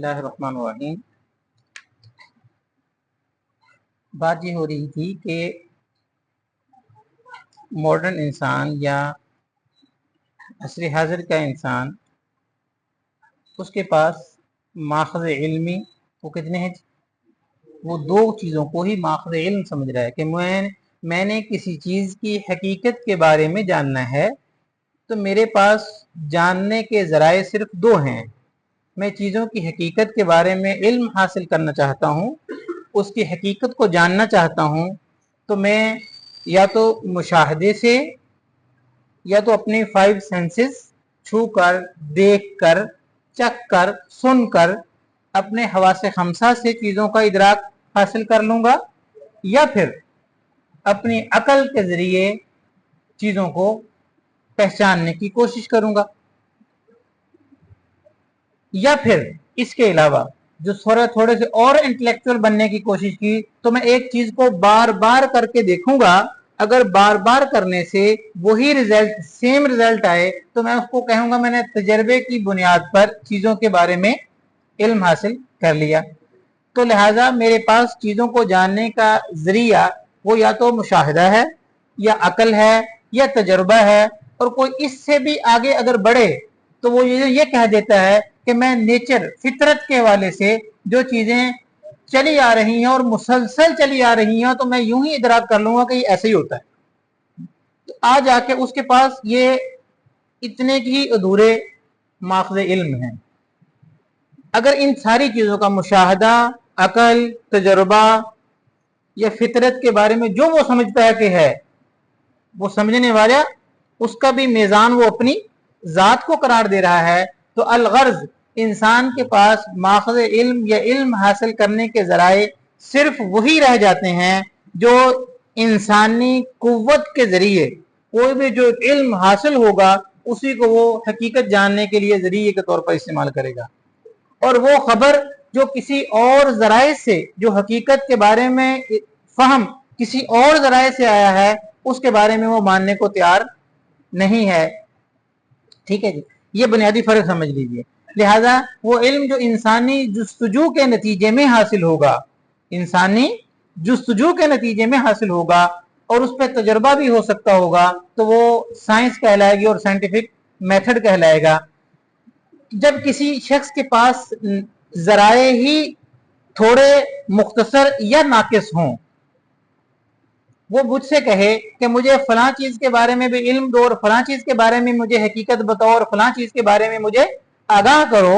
اللہ الرحمن الرحیم۔ بات یہ ہو رہی تھی کہ ماڈرن انسان یا عصر حاضر کا انسان، اس کے پاس ماخذ علمی وہ کتنے ہیں؟ وہ دو چیزوں کو ہی ماخذ علم سمجھ رہا ہے کہ میں نے کسی چیز کی حقیقت کے بارے میں جاننا ہے تو میرے پاس جاننے کے ذرائع صرف دو ہیں۔ میں چیزوں کی حقیقت کے بارے میں علم حاصل کرنا چاہتا ہوں، اس کی حقیقت کو جاننا چاہتا ہوں، تو میں یا تو مشاہدے سے یا تو اپنے 5 سینسز چھو کر، دیکھ کر، چکھ کر، سن کر، اپنے حواس خمسہ سے چیزوں کا ادراک حاصل کر لوں گا، یا پھر اپنی عقل کے ذریعے چیزوں کو پہچاننے کی کوشش کروں گا، یا پھر اس کے علاوہ جو تھوڑے سے اور انٹلیکچوئل بننے کی کوشش کی تو میں ایک چیز کو بار بار کر کے دیکھوں گا، اگر بار بار کرنے سے وہی رزلٹ، سیم رزلٹ آئے تو میں اس کو کہوں گا میں نے تجربے کی بنیاد پر چیزوں کے بارے میں علم حاصل کر لیا۔ تو لہٰذا میرے پاس چیزوں کو جاننے کا ذریعہ وہ یا تو مشاہدہ ہے، یا عقل ہے، یا تجربہ ہے، اور کوئی اس سے بھی آگے اگر بڑھے تو وہ یہ کہہ دیتا ہے کہ میں نیچر، فطرت کے حوالے سے جو چیزیں چلی آ رہی ہیں اور مسلسل چلی آ رہی ہیں تو میں یوں ہی ادراک کر لوں گا کہ یہ ایسے ہی ہوتا ہے۔ تو آ جا کے اس کے پاس یہ اتنے کی ادھورے ماخذ علم ہیں۔ اگر ان ساری چیزوں کا مشاہدہ، عقل، تجربہ یا فطرت کے بارے میں جو وہ سمجھتا ہے کہ ہے، وہ سمجھنے والا اس کا بھی میزان وہ اپنی ذات کو قرار دے رہا ہے، تو الغرض انسان کے پاس ماخذ علم یا علم حاصل کرنے کے ذرائع صرف وہی رہ جاتے ہیں جو انسانی قوت کے ذریعے کوئی بھی جو علم حاصل ہوگا اسی کو وہ حقیقت جاننے کے لیے ذریعے کے طور پر استعمال کرے گا، اور وہ خبر جو کسی اور ذرائع سے، جو حقیقت کے بارے میں فہم کسی اور ذرائع سے آیا ہے، اس کے بارے میں وہ ماننے کو تیار نہیں ہے۔ ٹھیک ہے جی، یہ بنیادی فرق سمجھ لیجئے۔ لہذا وہ علم جو انسانی جستجو کے نتیجے میں حاصل ہوگا، انسانی جستجو کے نتیجے میں حاصل ہوگا، اور اس پہ تجربہ بھی ہو سکتا ہوگا، تو وہ سائنس کہلائے گی اور سائنٹیفک میتھڈ کہلائے گا۔ جب کسی شخص کے پاس ذرائع ہی تھوڑے مختصر یا ناقص ہوں، وہ مجھ سے کہے کہ مجھے فلاں چیز کے بارے میں بھی علم دو، اور فلاں چیز کے بارے میں مجھے حقیقت بتاؤ، اور فلاں چیز کے بارے میں مجھے آگاہ کرو،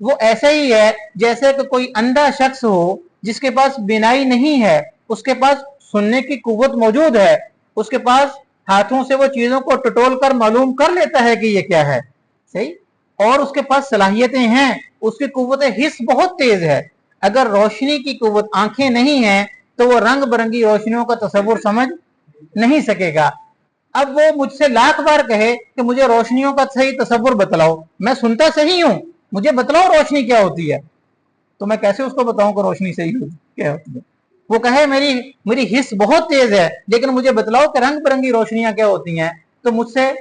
وہ ایسا ہی ہے جیسے کہ کوئی اندھا شخص ہو جس کے پاس بینائی نہیں ہے، اس کے پاس سننے کی قوت موجود ہے، اس کے پاس ہاتھوں سے وہ چیزوں کو ٹٹول کر معلوم کر لیتا ہے کہ یہ کیا ہے، صحیح، اور اس کے پاس صلاحیتیں ہیں، اس کی قوت حس بہت تیز ہے۔ اگر روشنی کی قوت آنکھیں نہیں ہیں تو وہ رنگ برنگی روشنیوں کا تصور سمجھ نہیں سکے گا۔ اب وہ مجھ سے لاکھ بار کہے کہ مجھے روشنیوں کا صحیح تصور بتلاؤ، میں سنتا صحیح ہوں، مجھے بتلاؤ روشنی کیا ہوتی ہے، تو میں کیسے اس کو بتاؤں کہ روشنی صحیح کیا ہوتی ہے؟ وہ کہے میری حس بہت تیز ہے لیکن مجھے بتلاؤ کہ رنگ برنگی روشنیاں کیا ہوتی ہیں، تو مجھ سے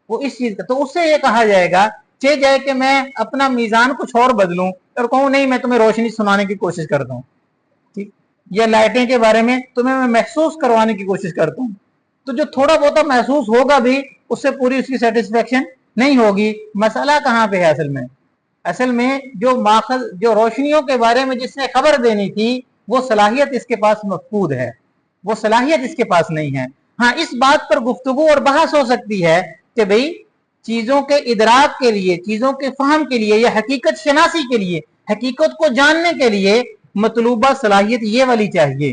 وہ اس چیز کا، تو اس سے یہ کہا جائے گا چاہے جائے کہ میں اپنا میزان کچھ اور بدلوں اور کہوں نہیں میں تمہیں روشنی سنانے کی کوشش کرتا ہوں، ٹھیک، یا لائٹیں کے بارے میں تمہیں میں محسوس کروانے کی کوشش کرتا ہوں، تو جو تھوڑا بہت محسوس ہوگا بھی اس سے پوری اس کی سیٹسفیکشن نہیں ہوگی۔ مسئلہ کہاں پہ ہے اصل میں جو ماخذ، جو روشنیوں کے بارے میں جس نے خبر دینی تھی وہ صلاحیت اس کے پاس مفقود ہے، وہ صلاحیت اس کے پاس نہیں ہے۔ ہاں اس بات پر گفتگو اور بحث ہو سکتی ہے کہ بھئی چیزوں کے ادراک کے لیے، چیزوں کے فہم کے لیے، یا حقیقت شناسی کے لیے، حقیقت کو جاننے کے لیے مطلوبہ صلاحیت یہ والی چاہیے۔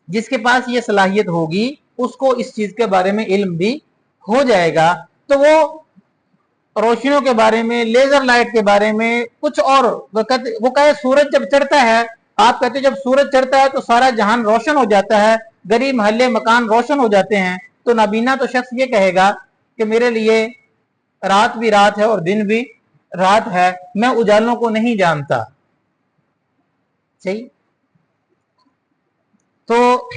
جس کے پاس یہ صلاحیت ہوگی اس کو اس چیز کے بارے میں علم بھی ہو جائے گا، تو وہ روشنیوں کے بارے میں، لیزر لائٹ کے بارے میں کچھ اور وہ کہے سورج جب چڑھتا ہے، آپ کہتے جب سورج چڑھتا ہے تو سارا جہان روشن ہو جاتا ہے، گلی محلے مکان روشن ہو جاتے ہیں، تو نابینا تو شخص یہ کہے گا کہ میرے لیے رات بھی رات ہے اور دن بھی رات ہے، میں اجالوں کو نہیں جانتا، صحیح۔ تو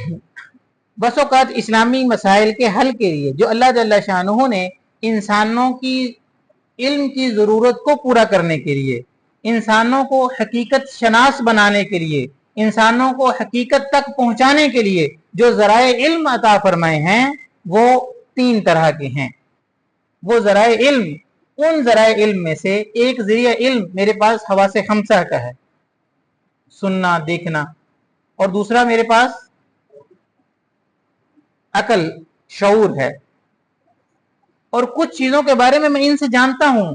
بس اوقات اسلامی مسائل کے حل کے لیے جو اللہ جل شانہ نے انسانوں کی علم کی ضرورت کو پورا کرنے کے لیے इंसानों को हकीकत शनास बनाने के लिए, इंसानों को हकीकत तक पहुंचाने के लिए जो ज़राए इल्म अता फरमाए हैं वो 3 तरह के हैं। वो ज़राए इल्म, उन ज़राए इल्म में से एक ज़रिया इल्म मेरे पास हवासे खमसा का है, सुनना देखना, और दूसरा मेरे पास अकल शऊर है, और कुछ चीज़ों के बारे में मैं इनसे जानता हूं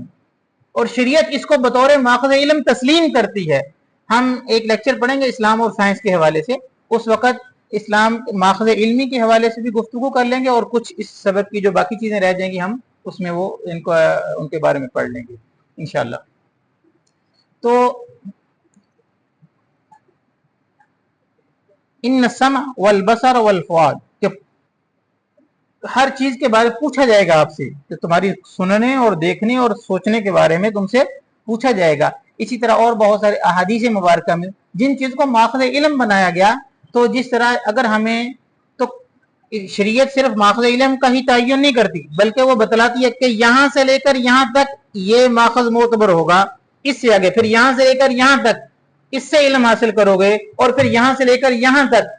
और शरीयत इसको बतौर माखज़ इल्म तस्लीम करती है। हम एक लेक्चर पढ़ेंगे इस्लाम और साइंस के हवाले से, उस वक़्त इस्लाम माखज़ इल्मी के हवाले से भी गुफ्तगू कर लेंगे, और कुछ इस सबक की जो बाकी चीज़ें रह जाएंगी हम उसमें वो इनको उनके बारे में पढ़ लेंगे इंशाअल्लाह। तो इन्न सम वल बसर वल फुआद, हर चीज के बारे में पूछा जाएगा आपसे, तो तुम्हारी सुनने और देखने और सोचने के बारे में तुमसे पूछा जाएगा। इसी तरह और बहुत सारे अहादीस मुबारक में जिन चीज को माखज़ इल्म बनाया गया, तो जिस तरह अगर हमें, तो शरीयत सिर्फ माखज़ इल्म का ही तयन नहीं करती, बल्कि वो बतलाती है कि यहां से लेकर यहां तक ये माखज़ मोतबर होगा, इससे आगे फिर यहां से लेकर यहां तक इससे इल्म हासिल करोगे, और फिर यहां से लेकर यहां तक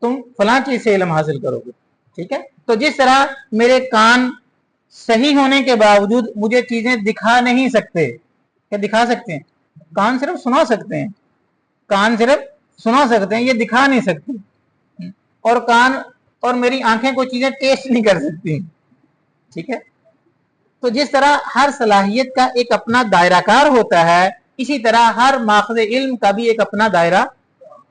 तुम फलां चीज से इल्म हासिल करोगे। ठीक है, तो जिस तरह मेरे कान सही होने के बावजूद मुझे चीजें दिखा नहीं सकते, क्या दिखा सकते हैं? कान सिर्फ सुना सकते हैं, कान सिर्फ सुना सकते हैं, ये दिखा नहीं सकते। और कान और मेरी आंखें कोई चीजें टेस्ट नहीं कर सकती। ठीक है, तो जिस तरह हर सलाहियत का एक अपना दायराकार होता है, इसी तरह हर माखज़ इल्म का भी एक अपना दायरा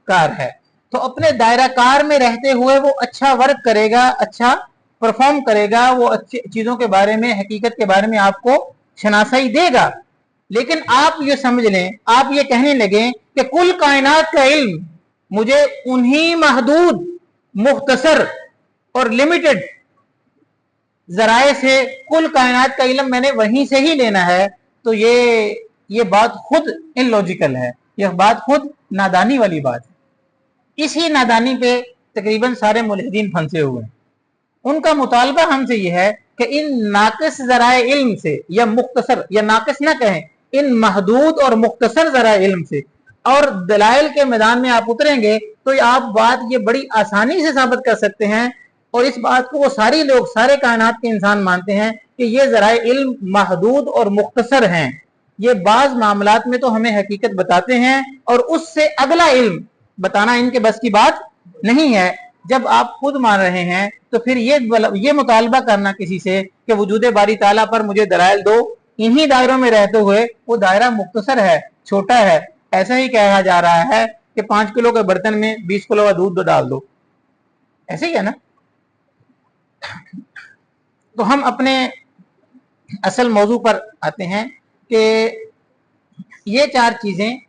कार है। तो अपने दायरा कार में रहते हुए वो अच्छा वर्क करेगा, अच्छा परफॉर्म करेगा, वो अच्छी चीजों के बारे में, हकीकत के बारे में आपको शनासाई देगा। लेकिन आप ये समझ लें, आप ये कहने लगे कि कुल कायनात का इल्म मुझे उन्हीं महदूद, मुख्तसर और लिमिटेड जराए से कुल कायनात का इल्म मैंने वहीं से ही लेना है, तो ये बात खुद इलॉजिकल है, यह बात खुद नादानी वाली बात है। इसी नादानी पे तकरीबन सारे मुल्हिदीन फंसे हुए हैं। उनका मुतालबा हमसे यह है कि इन नाकिस ज़राए इल्म से, या मुख्तसर, या नाकिस ना कहें, इन महदूद और मुख्तसर ज़राए इल्म से और दलाइल के मैदान में आप उतरेंगे तो आप बात ये बड़ी आसानी से साबित कर सकते हैं, और इस बात को वो सारे लोग, सारे कायनात के इंसान मानते हैं कि ये ज़राए इल्म महदूद और मुख्तसर हैं। ये बाज मामलात में तो हमें हकीकत बताते हैं, और उससे अगला इल्म बताना इनके बस की बात नहीं है। जब आप खुद मान रहे हैं तो फिर ये मुतालबा करना किसी से कि वजूद बारी ताला पर मुझे दलाइल दो, इन्हीं दायरों में रहते हुए वो दायरा मुख्तसर है, छोटा है। ऐसा ही कहा जा रहा है कि 5 किलो के बर्तन में 20 किलो का दूध डाल दो, ऐसे ही है ना। तो हम अपने असल मौजू पर आते हैं कि ये 4 चीजें,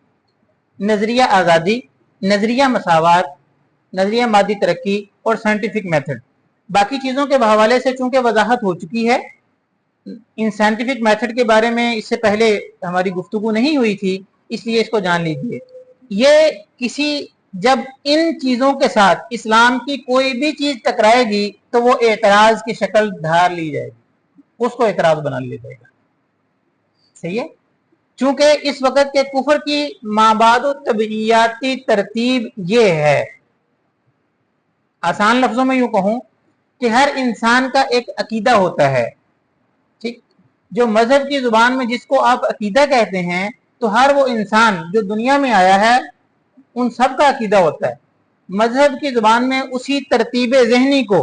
नजरिया आज़ादी, नजरिया मसावात, नजरिया मादी तरक्की और साइंटिफिक मेथड, बाकी चीजों के हवाले से चूंकि वजाहत हो चुकी है, इन साइंटिफिक मेथड के बारे में इससे पहले हमारी गुफ्तगू नहीं हुई थी, इसलिए इसको जान लीजिए। ये किसी, जब इन चीजों के साथ इस्लाम की कोई भी चीज टकराएगी तो वो एतराज की शक्ल धार ली जाएगी, उसको एतराज बना लिया जाएगा। सही है, चूंकि इस वक्त के कुफर की माबाद तबीयाती तरतीब ये है, आसान लफ्जों में यूं कहूं कि हर इंसान का एक अकीदा होता है। ठीक, जो मजहब की जुबान में जिसको आप अकीदा कहते हैं, तो हर वो इंसान जो दुनिया में आया है उन सब का अकीदा होता है। मजहब की जुबान में उसी तरतीब जहनी को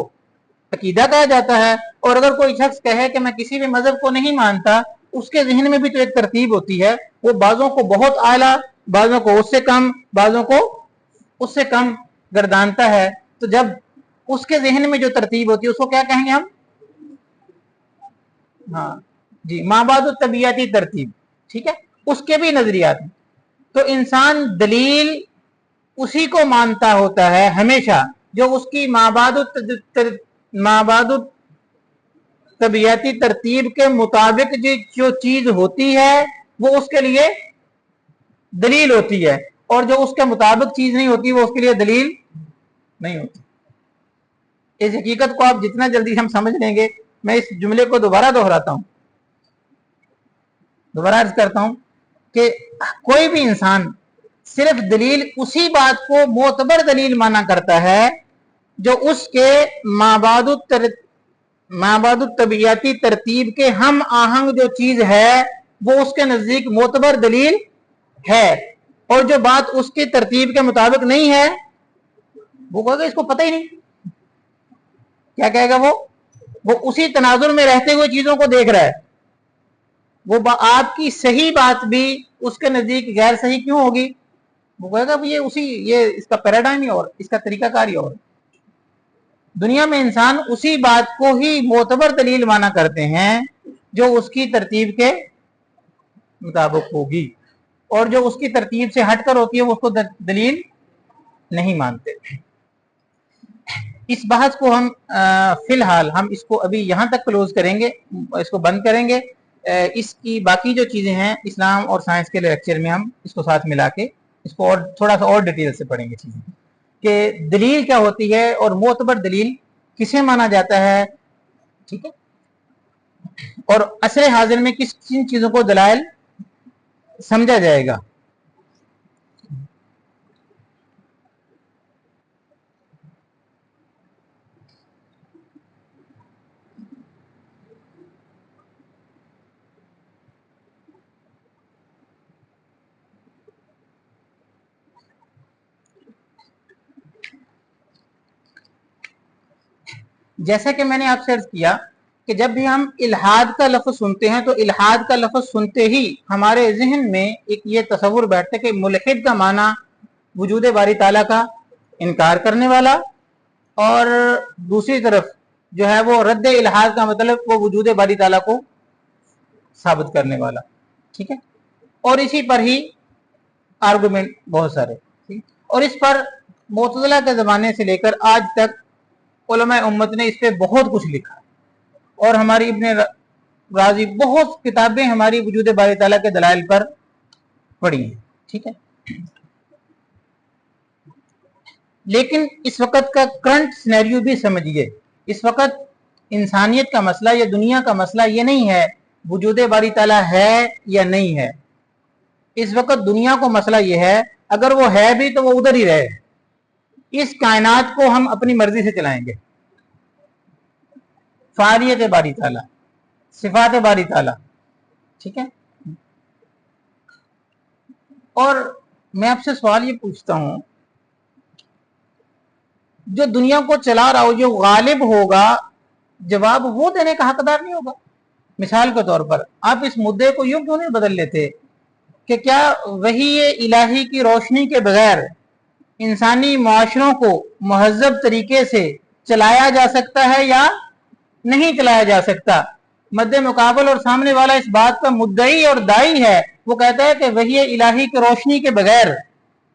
अकीदा कहा जाता है, और अगर कोई शख्स कहे कि मैं किसी भी मजहब को नहीं मानता, उसके जहन में भी तो एक तरतीब होती है, वो बाजों को बहुत आला, बाजों को उससे कम, बाजों को उससे कम गर्दानता है। तो जब उसके जहन में जो तरतीब होती है उसको क्या कहेंगे हम? हाँ जी, माबाद तबीयाती तरतीब। ठीक है, उसके भी नजरियात। तो इंसान दलील उसी को मानता होता है हमेशा जो उसकी माबाद तबीयाती तरतीब के मुताबिक जो चीज होती है वो उसके लिए दलील होती है, और जो उसके मुताबिक चीज नहीं होती वो उसके लिए दलील नहीं होती। इस हकीकत को आप जितना जल्दी हम समझ लेंगे, मैं इस जुमले को दोबारा दोहराता हूं, दोबारा अर्ज करता हूं कि कोई भी इंसान सिर्फ दलील उसी बात को मोतबर दलील माना करता है जो उसके माबादुत तबीयती तरतीब के हम आहंग जो चीज है वो उसके नजदीक मोतबर दलील है, और जो बात उसकी तरतीब के मुताबिक नहीं है वो कहेगा इसको पता ही नहीं। क्या कहेगा वो उसी तनाजुर में रहते हुए चीजों को देख रहा है। वो आपकी सही बात भी उसके नजदीक गैर सही क्यों होगी? वो कहेगा ये इसका पैराडाइम ही और इसका तरीकाकार ही और। दुनिया में इंसान उसी बात को ही मोतबर दलील माना करते हैं जो उसकी तरतीब के मुताबिक होगी, और जो उसकी तरतीब से हटकर होती है वो उसको दलील नहीं मानते। इस बहस को हम फिलहाल हम इसको अभी यहां तक क्लोज करेंगे, इसको बंद करेंगे। इसकी बाकी जो चीजें हैं इस्लाम और साइंस के लेक्चर में हम इसको साथ मिला के इसको और थोड़ा सा और डिटेल से पढ़ेंगे चीजें कि दलील क्या होती है और मोतबर दलील किसे माना जाता है, ठीक है, और असर हाजिर में किन चीजों को दलाइल समझा जाएगा। जैसा कि मैंने आपसे अर्ज किया कि जब भी हम इल्हाद का लफ्ज सुनते हैं तो इल्हाद का लफ्ज सुनते ही हमारे जहन में एक ये तसव्वुर बैठता है कि मुल्हिद का माना वजूद बारी ताला का इनकार करने वाला, और दूसरी तरफ जो है वो रद्द इल्हाद का मतलब वो वजूद बारी ताला को साबित करने वाला, ठीक है। और इसी पर ही आर्गुमेंट बहुत सारे, ठीक, और इस पर मुअतज़िला के ज़माने से लेकर आज तक उलमा उम्मत ने इस पे बहुत कुछ लिखा, और हमारी इब्ने राज़ी बहुत किताबें हमारी वजूद बारी ताला के दलाइल पर पढ़ी हैं, ठीक है। लेकिन इस वक्त का करंट सिनेरियो भी समझिए। इस वक्त इंसानियत का मसला या दुनिया का मसला ये नहीं है वजूद बारी ताला है या नहीं है। इस वक्त दुनिया को मसला ये है अगर वो है भी तो वो उधर ही रहे, इस कायनात को हम अपनी मर्जी से चलाएंगे। फारियत बारी ताला, सिफात बारी ताला, ठीक है। और मैं आपसे सवाल ये पूछता हूं, जो दुनिया को चला रहा हो, जो गालिब होगा, जवाब वो देने का हकदार नहीं होगा? मिसाल के तौर पर आप इस मुद्दे को यूं क्यों नहीं बदल लेते कि क्या वही इलाही की रोशनी के बगैर इंसानी मुआशरों को महज़ब तरीके से चलाया जा सकता है या नहीं चलाया जा सकता? मद्दे मुकाबल और सामने वाला इस बात का मुद्दई और दाई है, वो कहता है कि वही इलाही की रोशनी के बगैर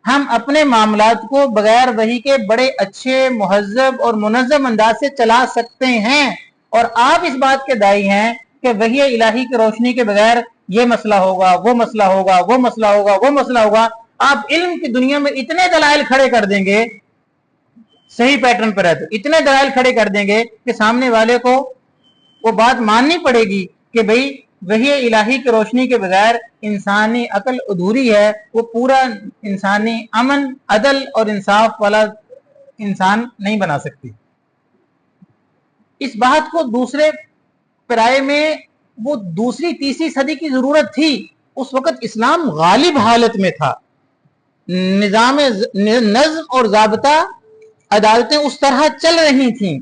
हम अपने मामलात को बगैर वही के बड़े अच्छे मुहज़्ज़ब और मुनज़्ज़म अंदाज से चला सकते हैं, और आप इस बात के दाई हैं कि वही इलाही की रोशनी के बगैर ये मसला होगा, वो मसला होगा, वो मसला होगा, वो मसला होगा। आप इल्म की दुनिया में इतने दलाइल खड़े कर देंगे, सही पैटर्न पर है तो इतने दलाइल खड़े कर देंगे कि सामने वाले को वो बात माननी पड़ेगी कि भाई वही इलाही की रोशनी के बगैर इंसानी अकल अधूरी है, वो पूरा इंसानी अमन, अदल और इंसाफ वाला इंसान नहीं बना सकती। इस बात को दूसरे पराये में वो दूसरी तीसरी सदी की जरूरत थी। उस वक्त इस्लाम गालिब हालत में था, निजाम नज्म और ज़ाब्ता अदालतें उस तरह चल रही थी,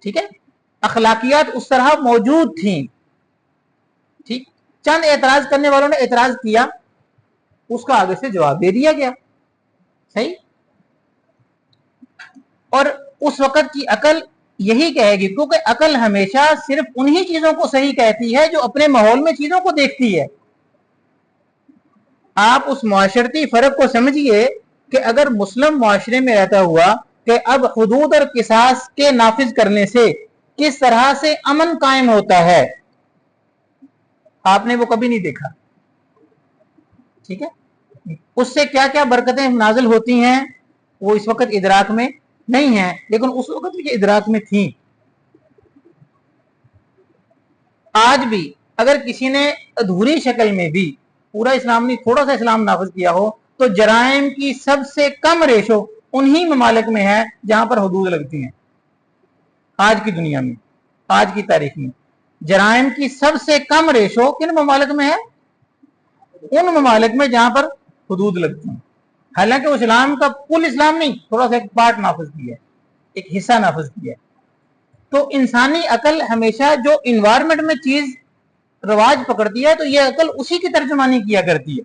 ठीक है, अखलाकियात उस तरह मौजूद थी, ठीक। चंद एतराज करने वालों ने एतराज किया, उसका आगे से जवाब दे दिया गया, सही। और उस वक्त की अकल यही कहेगी, क्योंकि अकल हमेशा सिर्फ उन्हीं चीजों को सही कहती है जो अपने माहौल में चीजों को देखती है। आप उस मुआशरती फर्क को समझिए कि अगर मुस्लिम मुआशरे में रहता हुआ कि अब हुदूद और किसास के नाफिज करने से किस तरह से अमन कायम होता है, आपने वो कभी नहीं देखा, ठीक है। उससे क्या क्या बरकतें नाजिल होती हैं वो इस वक्त इदराक में नहीं है, लेकिन उस वक्त भी इदराक में थी। आज भी अगर किसी ने अधूरी शक्ल में भी पूरा इस्लाम नहीं थोड़ा सा इस्लाम नाफिज किया हो तो जराइम की सबसे कम रेशो उन्हीं ममालिक में है जहां पर हदूद लगती हैं। आज की दुनिया में, आज की तारीख में जराइम की सबसे कम रेशो किन ममालिक में है? उन ममालिक में जहां पर हदूद लगती हैं। हालांकि वो इस्लाम का कुल इस्लाम नहीं, थोड़ा सा एक पार्ट नाफिज किया है, एक हिस्सा नाफिज किया है। तो इंसानी अकल हमेशा जो इन्वायरमेंट में चीज रवाज पकड़ती है तो ये अकल उसी की तर्जुमानी किया करती है,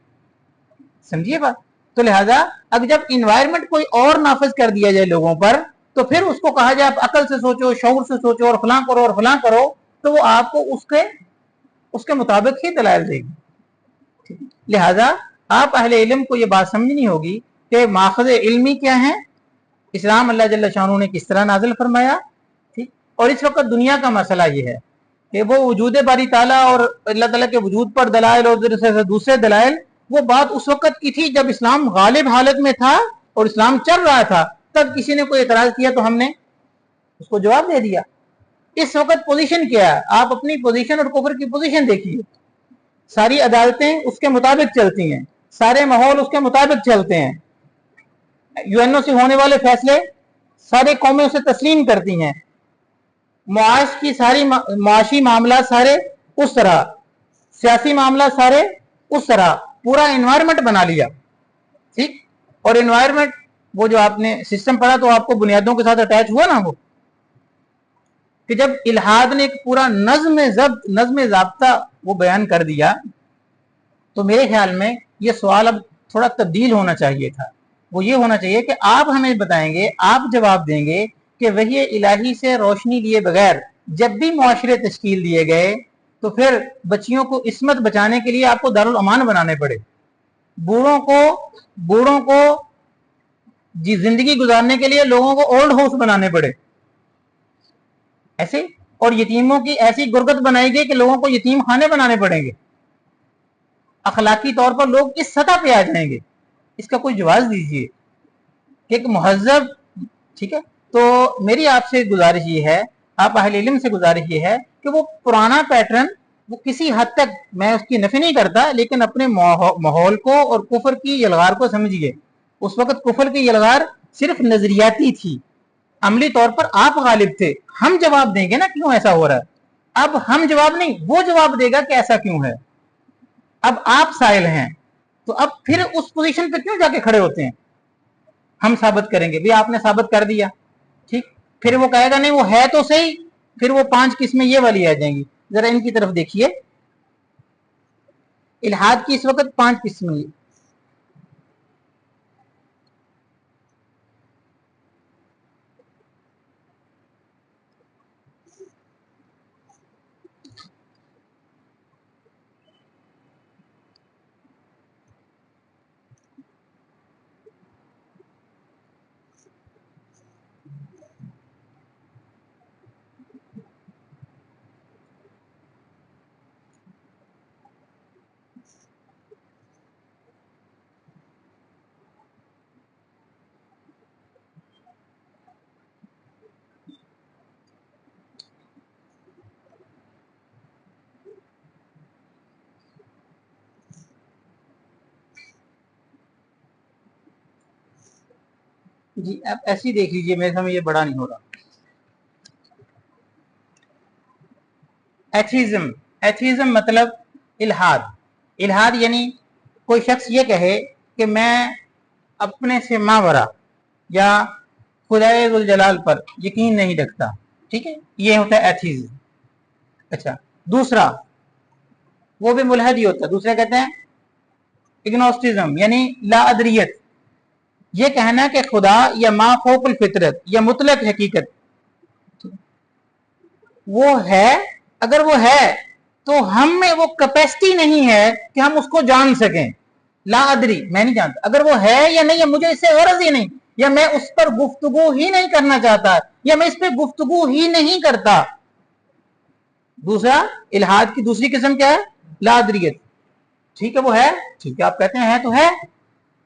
समझिए बात। तो लिहाजा अब जब इन्वायरमेंट कोई और नाफिज कर दिया जाए लोगों पर तो फिर उसको कहा जाए आप अकल से सोचो, शऊर से सोचो और फलां करो और फलां करो, तो वो आपको उसके मुताबिक ही दलाइल देगी। लिहाजा आप अहले इल्म को ये बात समझनी होगी कि माखज़ इल्मी क्या है, इस्लाम अल्लाह जल्ल शानू ने किस तरह नाजिल फरमाया, ठीक। और इस वक्त दुनिया का मसला ये है कि वो वजूद बारी ताला और अल्लाह ताला के वजूद पर दलाइल और दूसरे दलाइल, वो बात उस वक्त की थी जब इस्लाम गालिब हालत में था और इस्लाम चल रहा था। तब किसी ने कोई एतराज किया तो हमने उसको जवाब दे दिया। इस वक्त पोजीशन क्या है, आप अपनी पोजीशन और कुफर की पोजीशन देखिए। सारी अदालतें उसके मुताबिक चलती हैं, सारे माहौल उसके मुताबिक चलते हैं, यूएनओ से होने वाले फैसले सारे कौमें उसे तस्लीम करती हैं, मुआश की सारी मुआशी मामला सारे उस तरह, सियासी मामला सारे उस तरह, पूरा एनवायरनमेंट बना लिया, ठीक। और एनवायरनमेंट वो जो आपने सिस्टम पढ़ा तो आपको बुनियादों के साथ अटैच हुआ ना, वो कि जब इल्हाद ने एक पूरा नज्म ज़ाब्ता वो बयान कर दिया तो मेरे ख्याल में ये सवाल अब थोड़ा तब्दील होना चाहिए था। वो ये होना चाहिए कि आप हमें बताएंगे, आप जवाब देंगे कि वही इलाही से रोशनी लिए बगैर जब भी मुआशरे तश्कील दिए गए तो फिर बच्चियों को इस्मत बचाने के लिए आपको दारुल अमान बनाने पड़े, बूढ़ों को जी जिंदगी गुजारने के लिए लोगों को ओल्ड हाउस बनाने पड़े ऐसे, और यतीमों की ऐसी गुरगत बनाई गई कि लोगों को यतीम खाने बनाने पड़ेंगे, अखलाकी तौर पर लोग इस सतह पे आ जाएंगे। इसका कोई जवाब दीजिए कि एक मुहज्जब, ठीक है। तो मेरी आपसे गुजारिश ये है, आप अहले इल्म से गुजारिश ये है कि वो पुराना पैटर्न वो किसी हद तक, मैं उसकी नफी नहीं करता, लेकिन अपने माहौल को और कुफर की यलगार को समझिए। उस वक्त कुफर की यलगार सिर्फ नजरियाती थी, अमली तौर पर आप गालिब थे। हम जवाब देंगे ना क्यों ऐसा हो रहा है। अब हम जवाब नहीं, वो जवाब देगा कि ऐसा क्यों है। अब आप साइल हैं तो अब फिर उस पोजीशन पे क्यों जाके खड़े होते हैं। हम साबित करेंगे, भी आपने साबित कर दिया, ठीक। फिर वो कहेगा नहीं वो है तो सही, फिर वो 5 किस्में ये वाली आ जाएंगी। जरा इनकी तरफ देखिए, इल्हाद की इस वक्त 5 किस्में। जी अब ऐसी देख लीजिए, मेरे समझ ये बड़ा नहीं हो रहा। एथीज्म, एथीज्म मतलब इल्हाद। इल्हाद यानी कोई शख्स ये कहे कि मैं अपने से मावरा या खुदाए जुल जलाल पर यकीन नहीं रखता, ठीक है, ये होता है एथीज्म। अच्छा, दूसरा वो भी मुल्हद ही होता है, दूसरे कहते हैं इग्नोस्टिज्म यानी लाअदरियत, ये कहना कि खुदा या मा फौकुल फितरत या मुतलक हकीकत वो है, अगर वो है तो हम में वो कैपेसिटी नहीं है कि हम उसको जान सकें। ला अदरी, मैं नहीं जानता, अगर वो है या नहीं है मुझे इससे गरज ही नहीं, या मैं उस पर गुफ्तगू ही नहीं करना चाहता, या मैं इस पर गुफ्तगू ही नहीं करता। दूसरा इल्हाद की दूसरी किस्म क्या है, ला अदरियत। ठीक है वो है, ठीक है आप कहते हैं है तो है,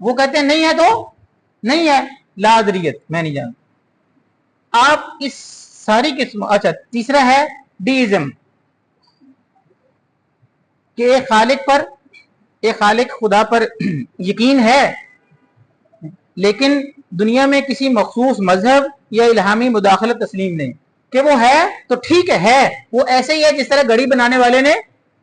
वो कहते हैं नहीं है तो नहीं है, ला अदरियत मैं नहीं जानता। आप इस सारी किस्म। अच्छा, तीसरा है डीइज्म। کہ ایک خالق خدا پر یقین ہے، لیکن دنیا میں کسی مخصوص مذہب یا الہامی مداخلت تسلیم نہیں، کہ وہ ہے تو ٹھیک ہے، وہ ایسے ہی ہے جس طرح گھڑی بنانے والے نے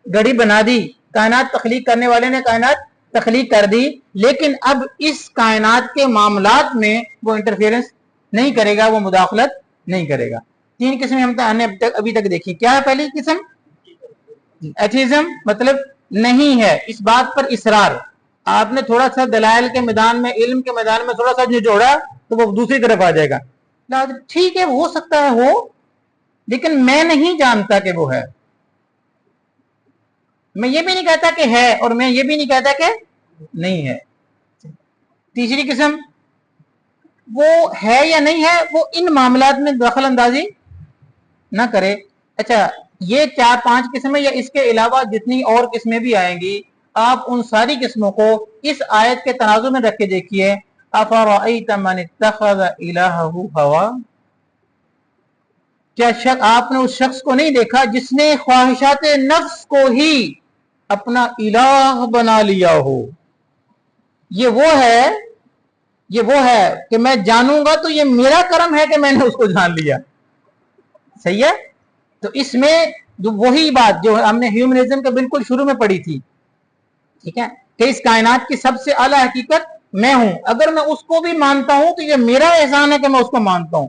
گھڑی بنا دی، کائنات تخلیق کرنے والے نے کائنات تخلیق کر دی، لیکن اب اس کائنات کے معاملات میں وہ انٹرفیئرنس نہیں کرے گا، وہ مداخلت نہیں کرے گا۔ 3 قسمیں ہم نے ابھی تک دیکھی۔ کیا ہے پہلی قسم؟ ایتھیزم، مطلب نہیں ہے، اس بات پر اصرار۔ آپ نے تھوڑا سا دلائل کے میدان میں، علم کے میدان میں تھوڑا سا نچوڑا تو وہ دوسری طرف آ جائے گا، ٹھیک ہے ہو سکتا ہے ہو، لیکن میں نہیں جانتا کہ وہ ہے، میں یہ بھی نہیں کہتا کہ ہے اور میں یہ بھی نہیں کہتا کہ نہیں ہے۔ تیسری قسم، وہ ہے یا نہیں ہے، وہ ان معاملات میں دخل اندازی نہ کرے۔ اچھا، یہ 4-5 قسمیں یا اس کے علاوہ جتنی اور قسمیں بھی آئیں گی، آپ ان ساری قسموں کو اس آیت کے تناظر میں رکھ کے دیکھیے۔ افرأیت من اتخذ الہہ ہوا، کیا آپ نے اس شخص کو نہیں دیکھا جس نے خواہشات نفس کو ہی اپنا الہ بنا لیا ہو؟ یہ وہ ہے کہ میں جانوں گا تو یہ میرا کرم ہے کہ میں نے اس کو جان لیا، صحیح ہے؟ تو اس میں جو وہی بات جو ہم نے ہیومنزم کے بالکل شروع میں پڑھی تھی، ٹھیک ہے، کہ اس کائنات کی سب سے اعلیٰ حقیقت میں ہوں، اگر میں اس کو بھی مانتا ہوں تو یہ میرا احسان ہے کہ میں اس کو مانتا ہوں،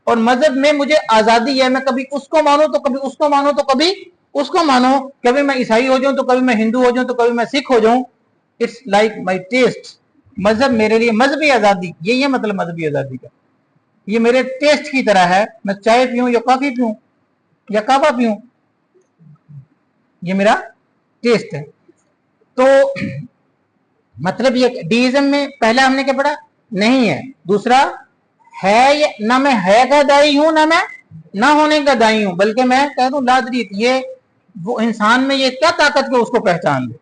اور مذہب میں مجھے آزادی ہے، میں کبھی اس کو مانوں تو کبھی اس کو مانوں تو کبھی اس کو مانو، کبھی میں عیسائی ہو جاؤں تو کبھی میں ہندو ہو جاؤں تو کبھی میں سکھ ہو جاؤں، اٹس لائک مائی ٹیسٹ۔ مذہب میرے لیے مذہبی آزادی، یہی ہے مطلب مذہبی آزادی کا، یہ میرے ٹیسٹ کی طرح ہے، میں چائے پیوں یا کافی پیوں یا کعبہ پیوں، یہ میرا ٹیسٹ ہے۔ تو مطلب یہ ڈیزم میں پہلا ہم نے کیا پڑھا؟ نہیں ہے، دوسرا ہے، نہ میں ہے کا دائی ہوں نہ میں نہ ہونے کا دائی ہوں، بلکہ میں کہہ دوں لادریت، یہ وہ انسان میں یہ کیا طاقت کہ اس کو پہچان لے۔